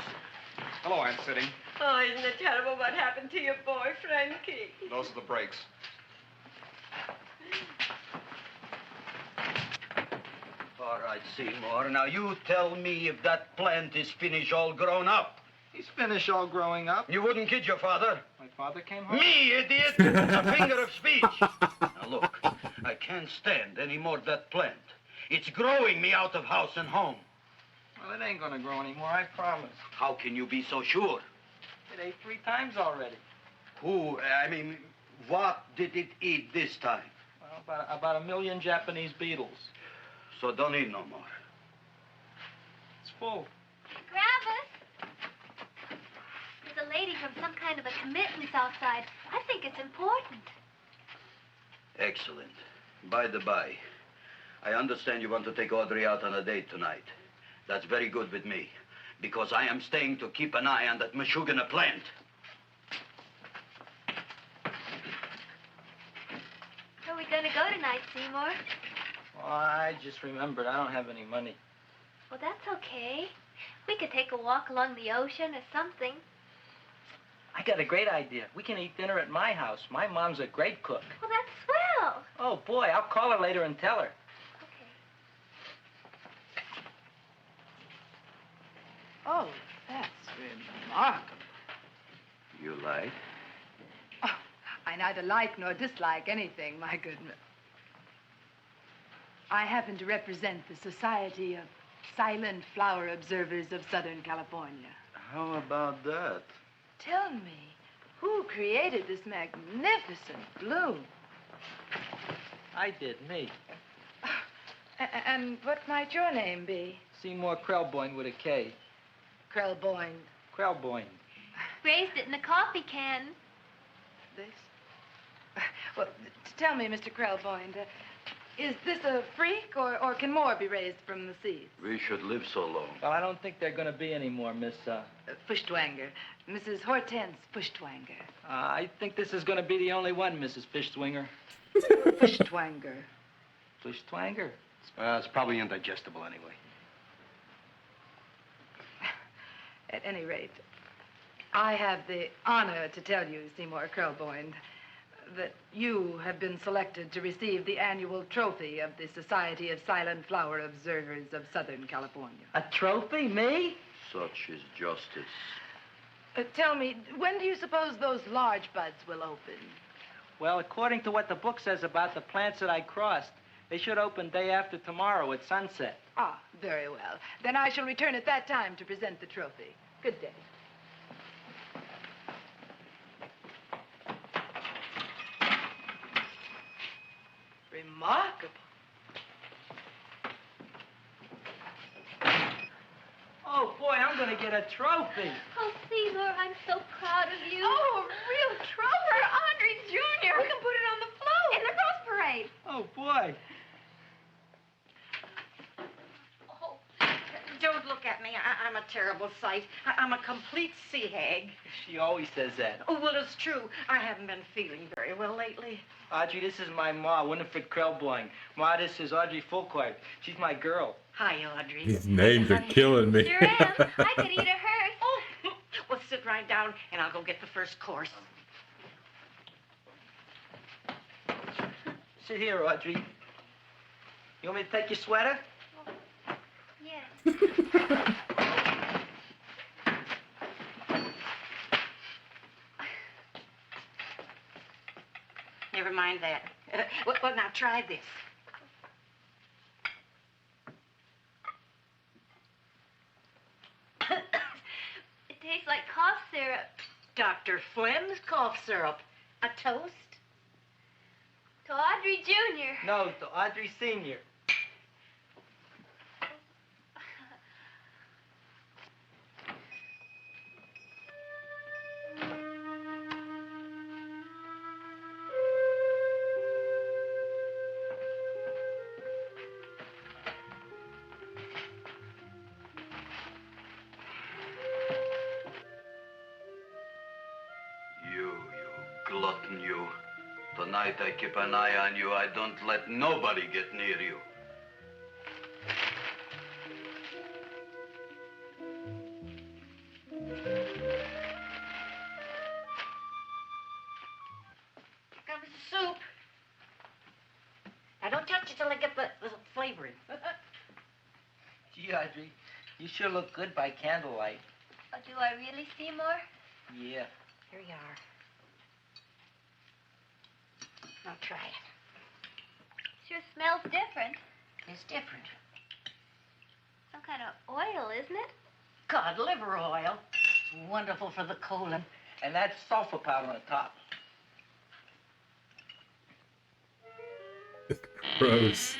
Hello, Aunt Sitting. Oh, isn't it terrible what happened to your boy, Frankie? Those are the brakes. All right, Seymour. Now you tell me if that plant is finished all grown up. He's finished all growing up. You wouldn't kid your father. My father came home? Me, idiot! A finger of speech. Now look, I can't stand any more of that plant. It's growing me out of house and home. Well, it ain't gonna grow anymore, I promise. How can you be so sure? It ate 3 times already. What did it eat this time? Well, about 1 million Japanese beetles. So don't eat no more. It's full. Gravis. There's a lady from some kind of a committance outside. I think it's important. Excellent. By the by, I understand you want to take Audrey out on a date tonight. That's very good with me, because I am staying to keep an eye on that Meshuggah plant. Where are we going to go tonight, Seymour? Well, I just remembered I don't have any money. Well, that's okay. We could take a walk along the ocean or something. I got a great idea. We can eat dinner at my house. My mom's a great cook. Well, that's swell. Oh, boy, I'll call her later and tell her. Oh, that's remarkable. You like? Oh, I neither like nor dislike anything, my good man. I happen to represent the Society of Silent Flower Observers of Southern California. How about that? Tell me, who created this magnificent bloom? I did, me. And what might your name be? Seymour Krelboyne with a K. Krelboyne. Krelboyne. Raised it in a coffee can. This? Well, tell me, Mr. Krelboyne, is this a freak, or can more be raised from the seeds? We should live so long. Well, I don't think they're going to be any more, Miss, Fuschtwanger. Mrs. Hortense Fuschtwanger. I think this is going to be the only one, Mrs. Fishswinger. Fuschtwanger. Fuschtwanger? It's probably indigestible anyway. At any rate, I have the honor to tell you, Seymour Krelboyne, that you have been selected to receive the annual trophy of the Society of Silent Flower Observers of Southern California. A trophy? Me? Such is justice. Tell me, when do you suppose those large buds will open? Well, according to what the book says about the plants that I crossed, They should open day after tomorrow at sunset. Ah, very well. Then I shall return at that time to present the trophy. Good day. Remarkable. Oh, boy, I'm going to get a trophy. Oh, Seymour, I'm so proud of you. Oh, a real trophy for Andre Jr. We can put it on the float. In the Rose Parade. Oh, boy. Don't look at me. I'm a terrible sight. I'm a complete sea hag. She always says that. Oh, well, it's true. I haven't been feeling very well lately. Audrey, this is my ma, Winifred Krelboing. Ma, this is Audrey Fulquart. She's my girl. Hi, Audrey. These names are killing me. Sure am. I could eat a hearse. Oh, well, sit right down, and I'll go get the first course. Sit here, Audrey. You want me to take your sweater? Yes. Never mind that. Well, now try this. It tastes like cough syrup. Dr. Flynn's cough syrup. A toast? To Audrey Jr. No, to Audrey Sr. You glutton, you. Tonight I keep an eye on you. I don't let nobody get near you. Here comes the soup. Now, don't touch it till I get the flavoring. Gee, Audrey, you sure look good by candlelight. Oh, do I really, Seymour? Yeah. Here you are. Now try it. Sure smells different. It's different. Some kind of oil, isn't it? Cod liver oil. It's wonderful for the colon. And that's sulfur powder on the top. Gross.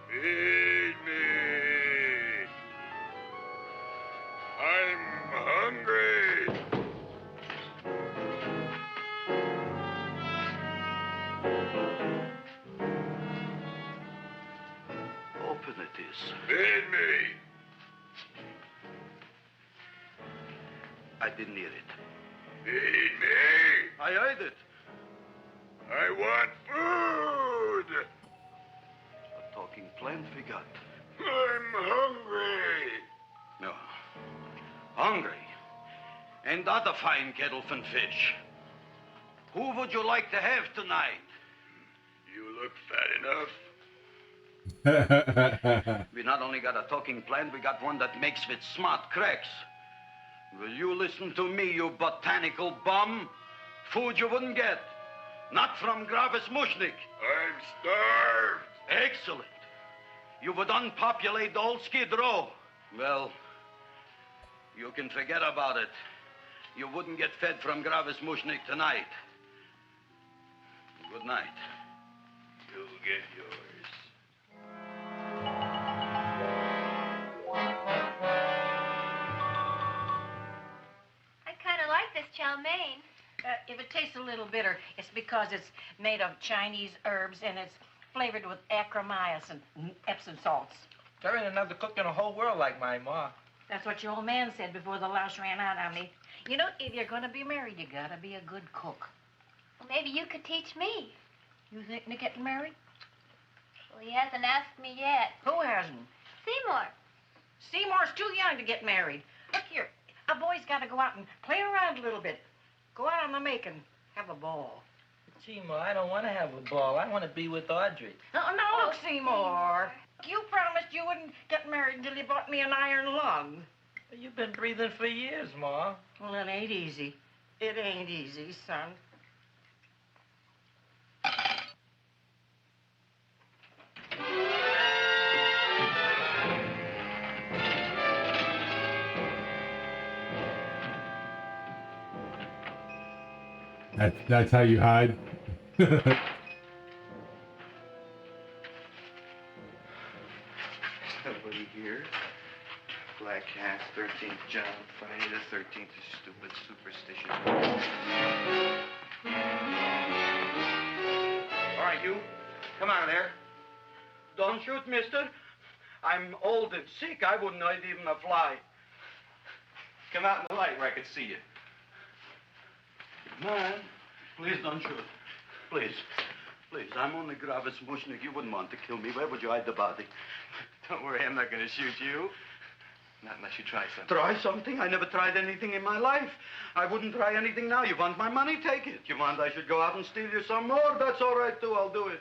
Feed me. I'm hungry. Open it is. Feed me. I didn't hear it. Feed me. I heard it. I want food. A talking plant we got. I'm hungry. No. Hungry. And other fine kettlefen fish. Who would you like to have tonight? You look fat enough. We not only got a talking plant, we got one that makes with smart cracks. Will you listen to me, you botanical bum? Food you wouldn't get. Not from Gravis Mushnik. I'm starved. Excellent. You would unpopulate the old Skid Row. Well, you can forget about it. You wouldn't get fed from Gravis Mushnik tonight. Good night. You'll get yours. I kind of like this chow mein. If it tastes a little bitter, it's because it's made of Chinese herbs and it's flavored with acromyas and Epsom salts. There ain't another cook in the whole world like my ma. That's what your old man said before the louse ran out on me. You know, if you're going to be married, you got to be a good cook. Well, maybe you could teach me. You think of getting married? Well, he hasn't asked me yet. Who hasn't? Seymour. Seymour's too young to get married. Look here, a boy's got to go out and play around a little bit. Go out on the make and have a ball. Gee, Ma, I don't want to have a ball. I want to be with Audrey. No, look, Seymour. You promised you wouldn't get married until you bought me an iron lung. You've been breathing for years, Ma. Well, it ain't easy. It ain't easy, son. That's how you hide. Nobody here. Black Cat, 13th John, Friday the 13th is stupid superstition. All right, you. Come out of there. Don't shoot, mister. I'm old and sick. I wouldn't hurt even a fly. Come out in the light where I can see you. Man, please don't shoot. Please. Please, I'm only Gravis Mushnik. You wouldn't want to kill me. Where would you hide the body? Don't worry, I'm not going to shoot you. Not unless you try something. Try something? I never tried anything in my life. I wouldn't try anything now. You want my money? Take it. You want I should go out and steal you some more? That's all right, too. I'll do it.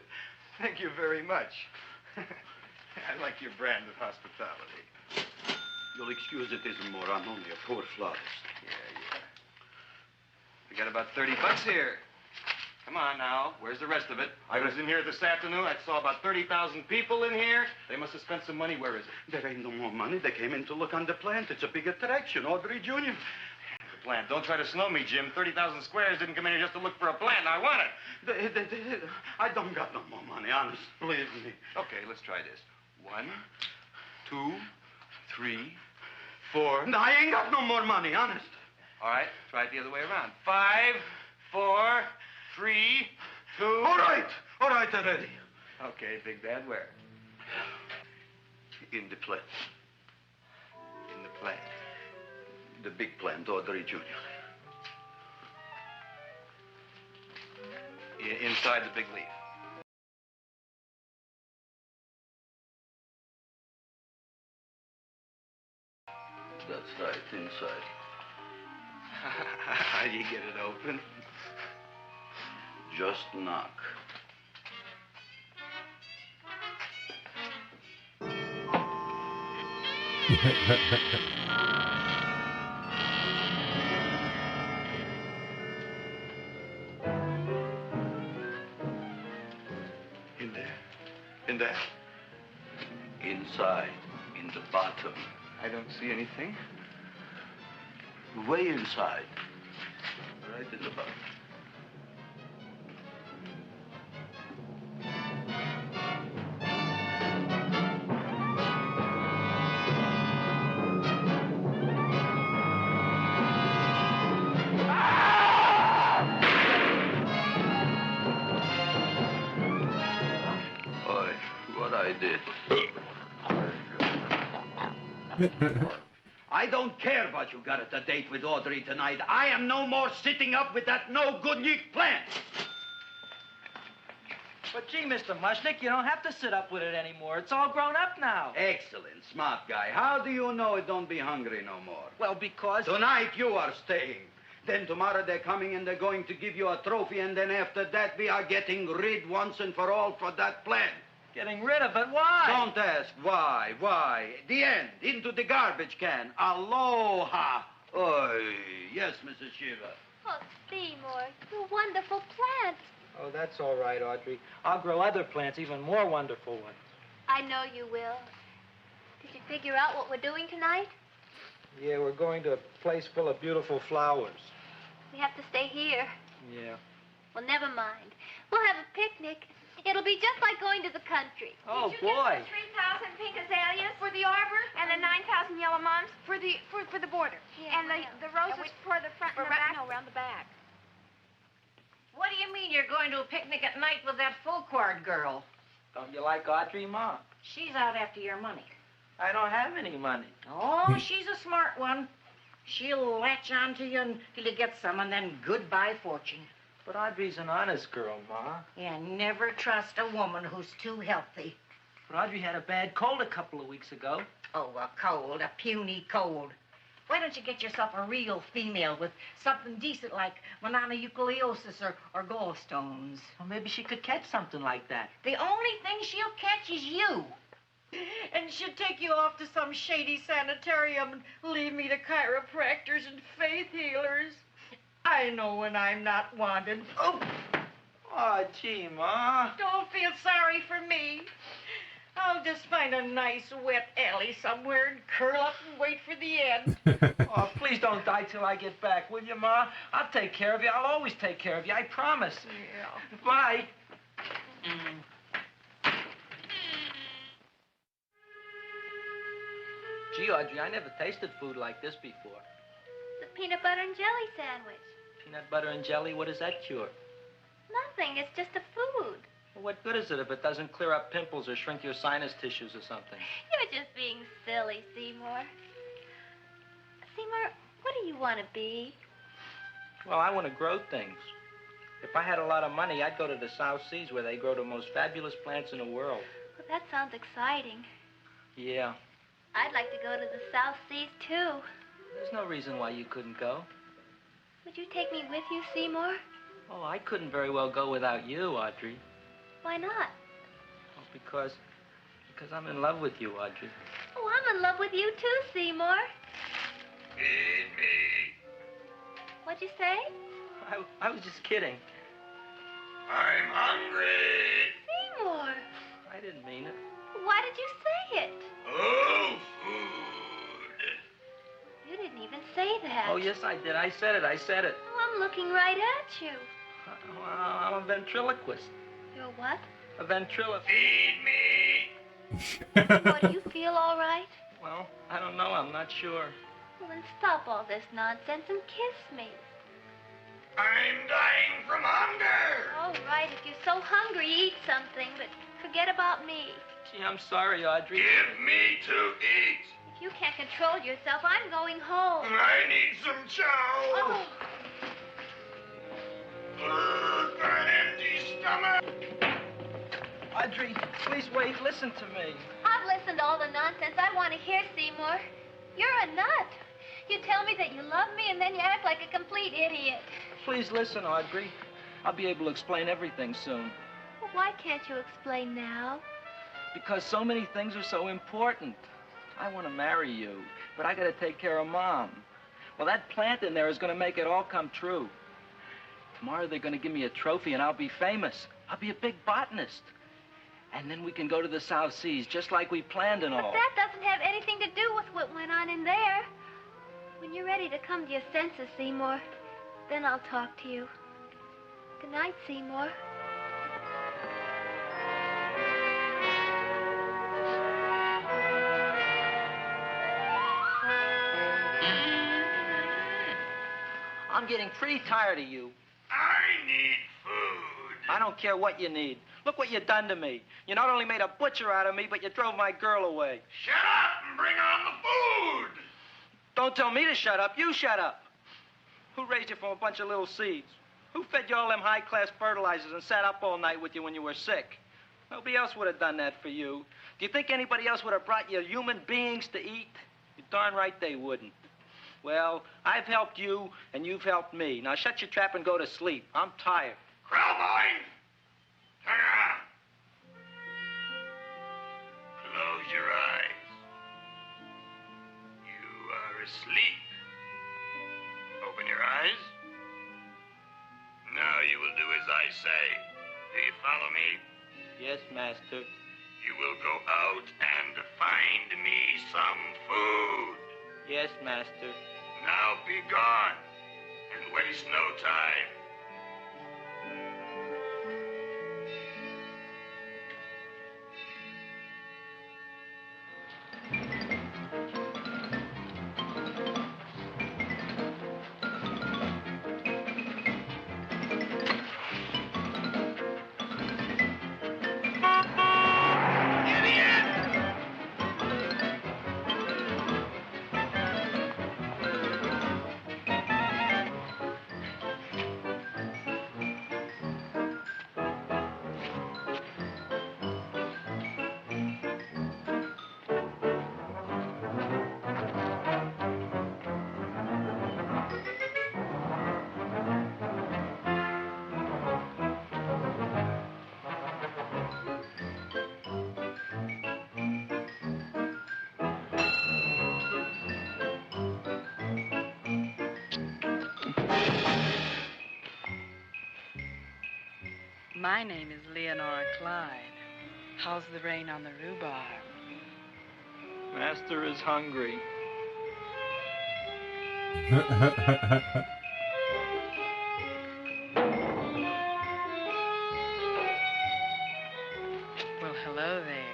Thank you very much. I like your brand of hospitality. You'll excuse it isn't more. I'm only a poor florist. Yeah. We got about $30 here. Come on now. Where's the rest of it? I was in here this afternoon. I saw about 30,000 people in here. They must have spent some money. Where is it? There ain't no more money. They came in to look on the plant. It's a big attraction. Audrey Jr. The plant. Don't try to slow me, Jim. 30,000 squares didn't come in here just to look for a plant. I want it. I don't got no more money, honest. Believe me. Okay, let's try this. 1, 2, 3, 4. No, I ain't got no more money, honest. All right, try it the other way around. 5, 4, 3, 2. All right already. Okay, Big Bad, where? In the plant. In the plant. The big plant, Audrey Jr. Inside the big leaf. That's right, inside. How do you get it open? Just knock. In there? In there? Inside, in the bottom. I don't see anything. Way inside. Right in the bottom. Boy, what I did. I don't care what you got at the date with Audrey tonight. I am no more sitting up with that no-good Nick plant. But gee, Mr. Mushnick, you don't have to sit up with it anymore. It's all grown up now. Excellent, smart guy. How do you know it don't be hungry no more? Well, because... Tonight you are staying. Then tomorrow they're coming and they're going to give you a trophy, and then after that we are getting rid once and for all for that plant. Getting rid of it? Why? Don't ask why. The end. Into the garbage can. Aloha. Oy. Yes, Mrs. Shiva. Oh, Seymour, you wonderful plant. Oh, that's all right, Audrey. I'll grow other plants, even more wonderful ones. I know you will. Did you figure out what we're doing tonight? Yeah, we're going to a place full of beautiful flowers. We have to stay here. Yeah. Well, never mind. We'll have a picnic. It'll be just like going to the country. Oh, Did you boy. get the 3,000 pink azaleas for the arbor and the 9,000 yellow mums for the border? Yeah, and the roses for the front and the back? No, around the back. What do you mean you're going to a picnic at night with that full-cord girl? Don't you like Audrey, Ma? She's out after your money. I don't have any money. Oh, she's a smart one. She'll latch onto you until you get some, and then goodbye fortune. But Audrey's an honest girl, Ma. Yeah, never trust a woman who's too healthy. But Audrey had a bad cold a couple of weeks ago. Oh, a cold, a puny cold. Why don't you get yourself a real female with something decent like mononucleosis or gallstones? Well, maybe she could catch something like that. The only thing she'll catch is you. And she'll take you off to some shady sanitarium and leave me to chiropractors and faith healers. I know when I'm not wanted. Oh, gee, Ma. Don't feel sorry for me. I'll just find a nice wet alley somewhere and curl up and wait for the end. Oh, please don't die till I get back, will you, Ma? I'll take care of you. I'll always take care of you. I promise. Yeah. Bye. Gee, Audrey, I never tasted food like this before. The peanut butter and jelly sandwich. Peanut butter and jelly, what does that cure? Nothing. It's just a food. Well, what good is it if it doesn't clear up pimples or shrink your sinus tissues or something? You're just being silly, Seymour. Seymour, what do you want to be? Well, I want to grow things. If I had a lot of money, I'd go to the South Seas where they grow the most fabulous plants in the world. Well, that sounds exciting. Yeah. I'd like to go to the South Seas, too. There's no reason why you couldn't go. Would you take me with you, Seymour? Oh, I couldn't very well go without you, Audrey. Why not? Oh, because I'm in love with you, Audrey. Oh, I'm in love with you, too, Seymour. Feed me. What'd you say? I was just kidding. I'm hungry. Seymour. I didn't mean it. Why did you say it? Oh, food. You didn't even say that. Oh, yes, I did. I said it. Oh, I'm looking right at you. I'm a ventriloquist. You're what? A ventriloquist. Feed me. What, do you feel all right? Well, I don't know. I'm not sure. Well, then stop all this nonsense and kiss me. I'm dying from hunger. All right, if you're so hungry, eat something, but forget about me. Gee, I'm sorry, Audrey. Give me to eat. If you can't control yourself, I'm going home. I need some chow. Oh. An empty stomach. Audrey, please wait. Listen to me. I've listened to all the nonsense I want to hear, Seymour. You're a nut. You tell me that you love me, and then you act like a complete idiot. Please listen, Audrey. I'll be able to explain everything soon. Well, why can't you explain now? Because so many things are so important. I want to marry you, but I got to take care of Mom. Well, that plant in there is going to make it all come true. Tomorrow they're going to give me a trophy, and I'll be famous. I'll be a big botanist. And then we can go to the South Seas, just like we planned and all. But that doesn't have anything to do with what went on in there. When you're ready to come to your senses, Seymour, then I'll talk to you. Good night, Seymour. I'm getting pretty tired of you. I need food. I don't care what you need. Look what you done to me. You not only made a butcher out of me, but you drove my girl away. Shut up and bring on the food. Don't tell me to shut up. You shut up. Who raised you from a bunch of little seeds? Who fed you all them high-class fertilizers and sat up all night with you when you were sick? Nobody else would have done that for you. Do you think anybody else would have brought you human beings to eat? You're darn right they wouldn't. Well, I've helped you, and you've helped me. Now shut your trap and go to sleep. I'm tired. Krellboy, turn around. Close your eyes. You are asleep. Open your eyes. Now you will do as I say. Do you follow me? Yes, Master. You will go out and find me some food. Yes, Master. Now be gone and waste no time. My name is Leonora Clyde. How's the rain on the rhubarb? Master is hungry. Well, hello there.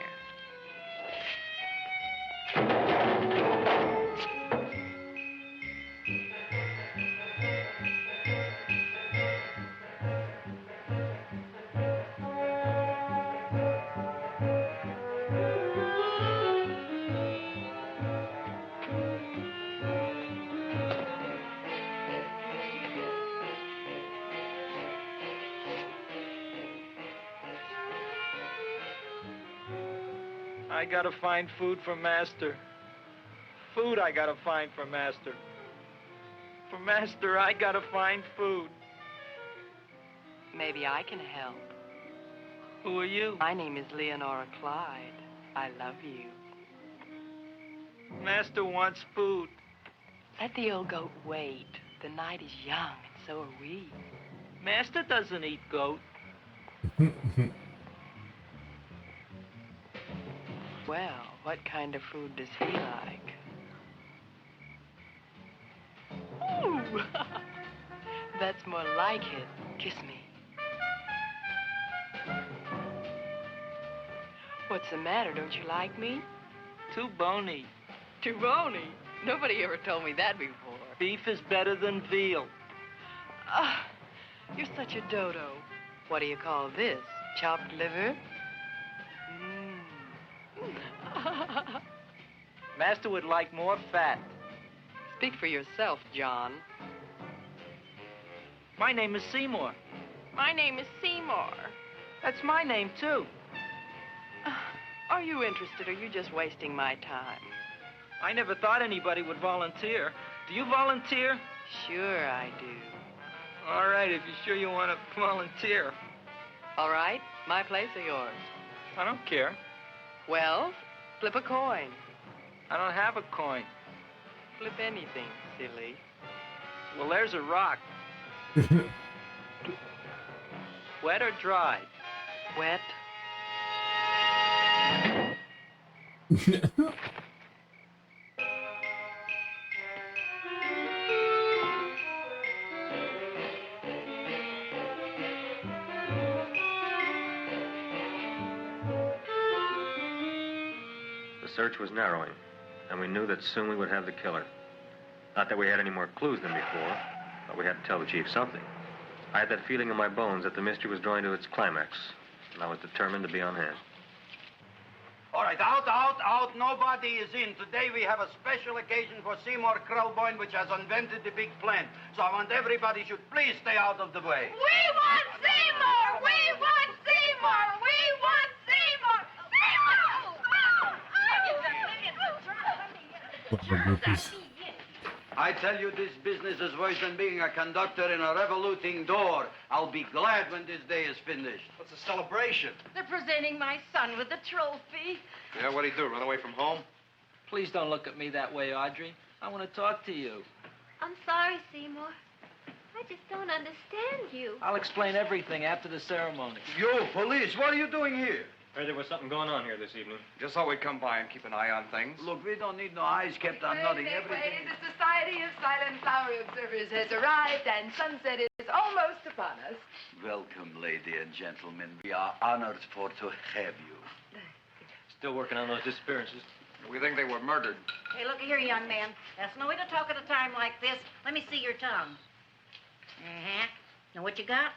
I gotta find food for Master. Food I gotta find for Master. For Master, I gotta find food. Maybe I can help. Who are you? My name is Leonora Clyde. I love you. Master wants food. Let the old goat wait. The night is young, and so are we. Master doesn't eat goat. Well, what kind of food does he like? Ooh! That's more like it. Kiss me. What's the matter? Don't you like me? Too bony. Too bony? Nobody ever told me that before. Beef is better than veal. Ah, you're such a dodo. What do you call this? Chopped liver? Master would like more fat. Speak for yourself, John. My name is Seymour. My name is Seymour. That's my name, too. Are you interested, or are you just wasting my time? I never thought anybody would volunteer. Do you volunteer? Sure I do. All right, if you're sure you want to volunteer. All right, my place or yours? I don't care. Well, flip a coin. I don't have a coin. Flip anything, silly. Well, there's a rock. Wet or dry? Wet. The search was narrowing, and we knew that soon we would have the killer. Not that we had any more clues than before, but we had to tell the chief something. I had that feeling in my bones that the mystery was drawing to its climax, and I was determined to be on hand. All right, out. Nobody is in. Today we have a special occasion for Seymour Krelboyne, which has invented the big plan. So I want everybody should please stay out of the way. We want Seymour! We want Seymour! We want Seymour! I tell you, this business is worse than being a conductor in a revoluting door. I'll be glad when this day is finished. What's a celebration? They're presenting my son with the trophy. Yeah, what'd he do, run away from home? Please don't look at me that way, Audrey. I want to talk to you. I'm sorry, Seymour. I just don't understand you. I'll explain everything after the ceremony. You, police, what are you doing here? Heard there was something going on here this evening. Just thought we'd come by and keep an eye on things. Look, we don't need no eyes kept on nothing. Everything. The Society of Silent Flower Observers has arrived, and sunset is almost upon us. Welcome, lady and gentlemen. We are honored to have you. Still working on those disappearances. We think they were murdered. Hey, look here, young man. That's no way to talk at a time like this. Let me see your tongue. Uh-huh. Now, what you got?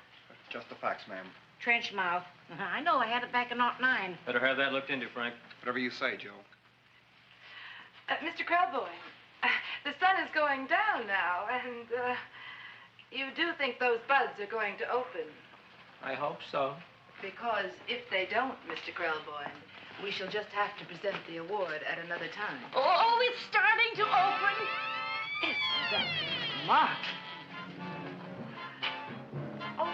Just the facts, ma'am. Trench mouth. I know. I had it back in '09. Better have that looked into, Frank. Whatever you say, Joe. Mr. Krelboyne, the sun is going down now, and you do think those buds are going to open? I hope so. Because if they don't, Mr. Krelboyne, we shall just have to present the award at another time. Oh, it's starting to open. Isn't that smart? Oh,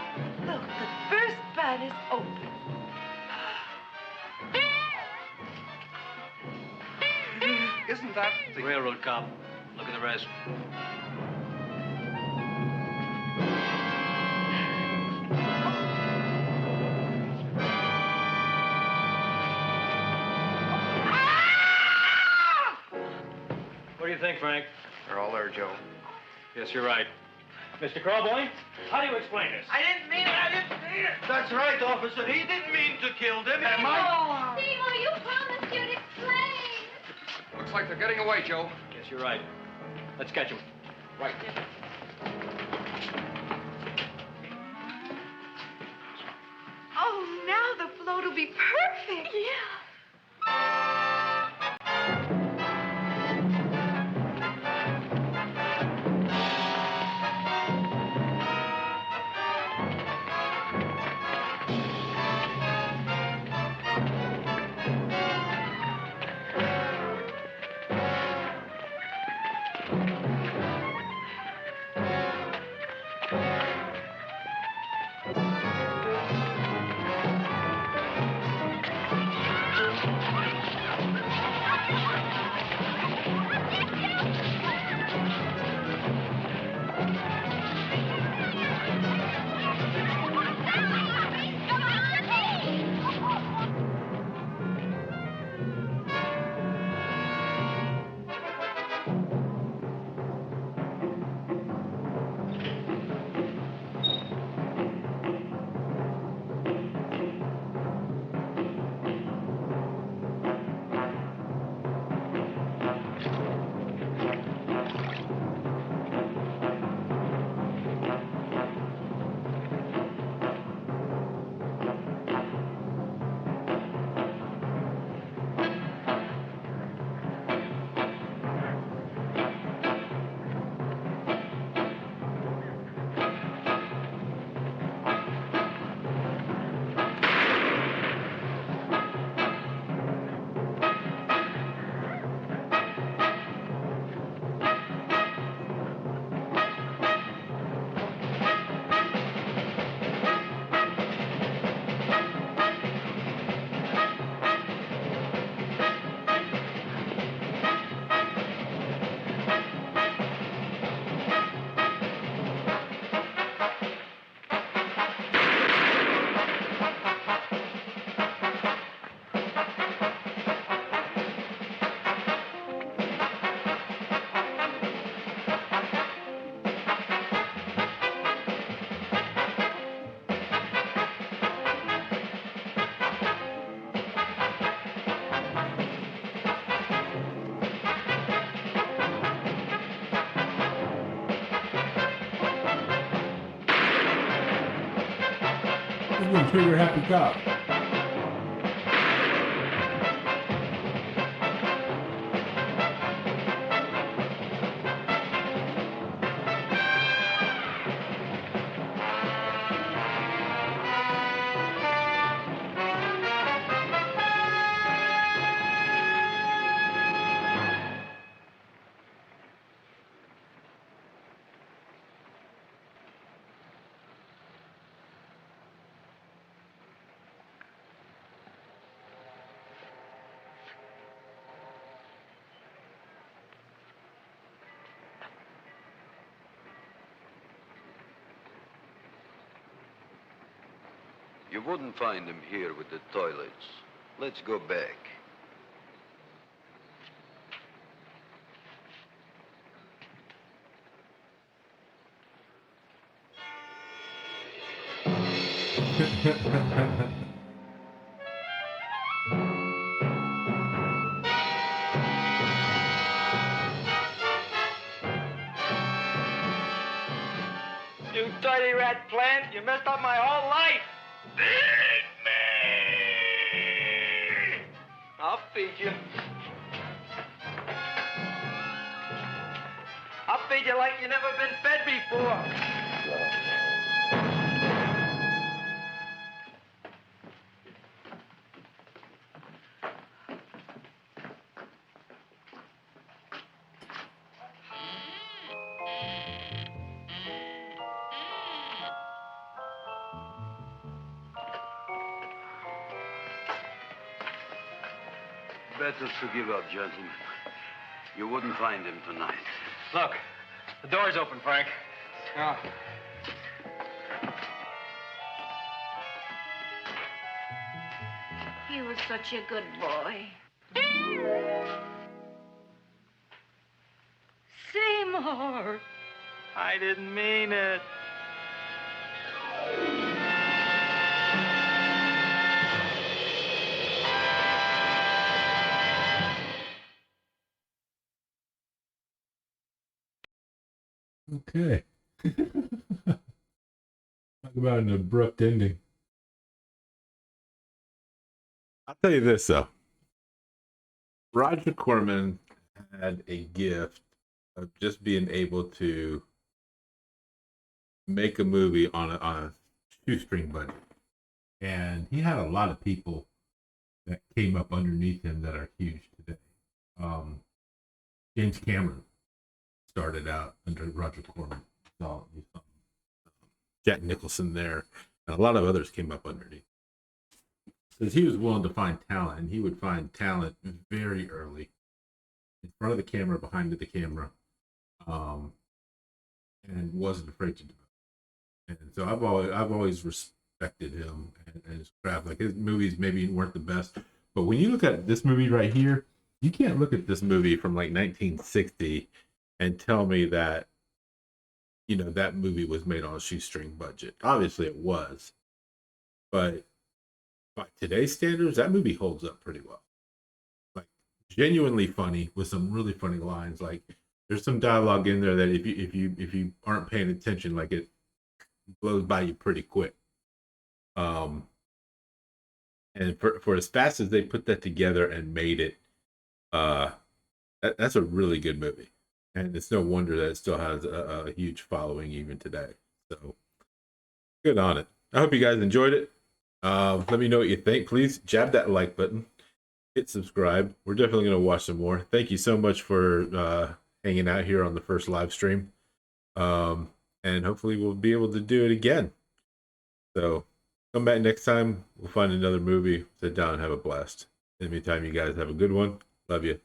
look, the first bud is open. Isn't that the Railroad cop. Look at the rest. you think, Frank? They're all there, Joe. Yes, you're right. Mr. Krelboyne, how do you explain this? I didn't mean it. That's right, officer. He didn't mean to kill them. Seymour, you promised you'd explain. Looks like they're getting away, Joe. Yes, you're right. Let's catch them. Right. Oh, now the float will be perfect. Yeah. This is gonna trigger Happy Cop. You wouldn't find him here with the toilets. Let's go back. You dirty rat plant, you messed up my whole life. Feed me! I'll feed you. I'll feed you like you've never been fed before. Better to give up, gentlemen. You wouldn't find him tonight. Look, the door's open, Frank. Oh. He was such a good boy. star. I didn't mean it. Okay. Talk about an abrupt ending. I'll tell you this though. Roger Corman had a gift of just being able to make a movie on a shoestring budget. And he had a lot of people that came up underneath him that are huge today. James Cameron started out under Roger Corman. You saw Jack Nicholson there, and a lot of others came up underneath. Because he was willing to find talent, and he would find talent very early, in front of the camera, behind the camera, and wasn't afraid to do it. And so I've always respected him and his craft. Like, his movies maybe weren't the best, but when you look at this movie right here, you can't look at this movie from like 1960 and tell me that, you know, that movie was made on a shoestring budget. Obviously it was, but by today's standards, that movie holds up pretty well. Like, genuinely funny with some really funny lines. Like, there's some dialogue in there that if you aren't paying attention, like, it blows by you pretty quick. And for as fast as they put that together and made it, that's a really good movie. And it's no wonder that it still has a huge following even today. So good on it. I hope you guys enjoyed it. Let me know what you think. Please jab that like button. Hit subscribe. We're definitely going to watch some more. Thank you so much for hanging out here on the first live stream. And hopefully we'll be able to do it again. So come back next time. We'll find another movie. Sit down and have a blast. In the meantime, you guys have a good one. Love you.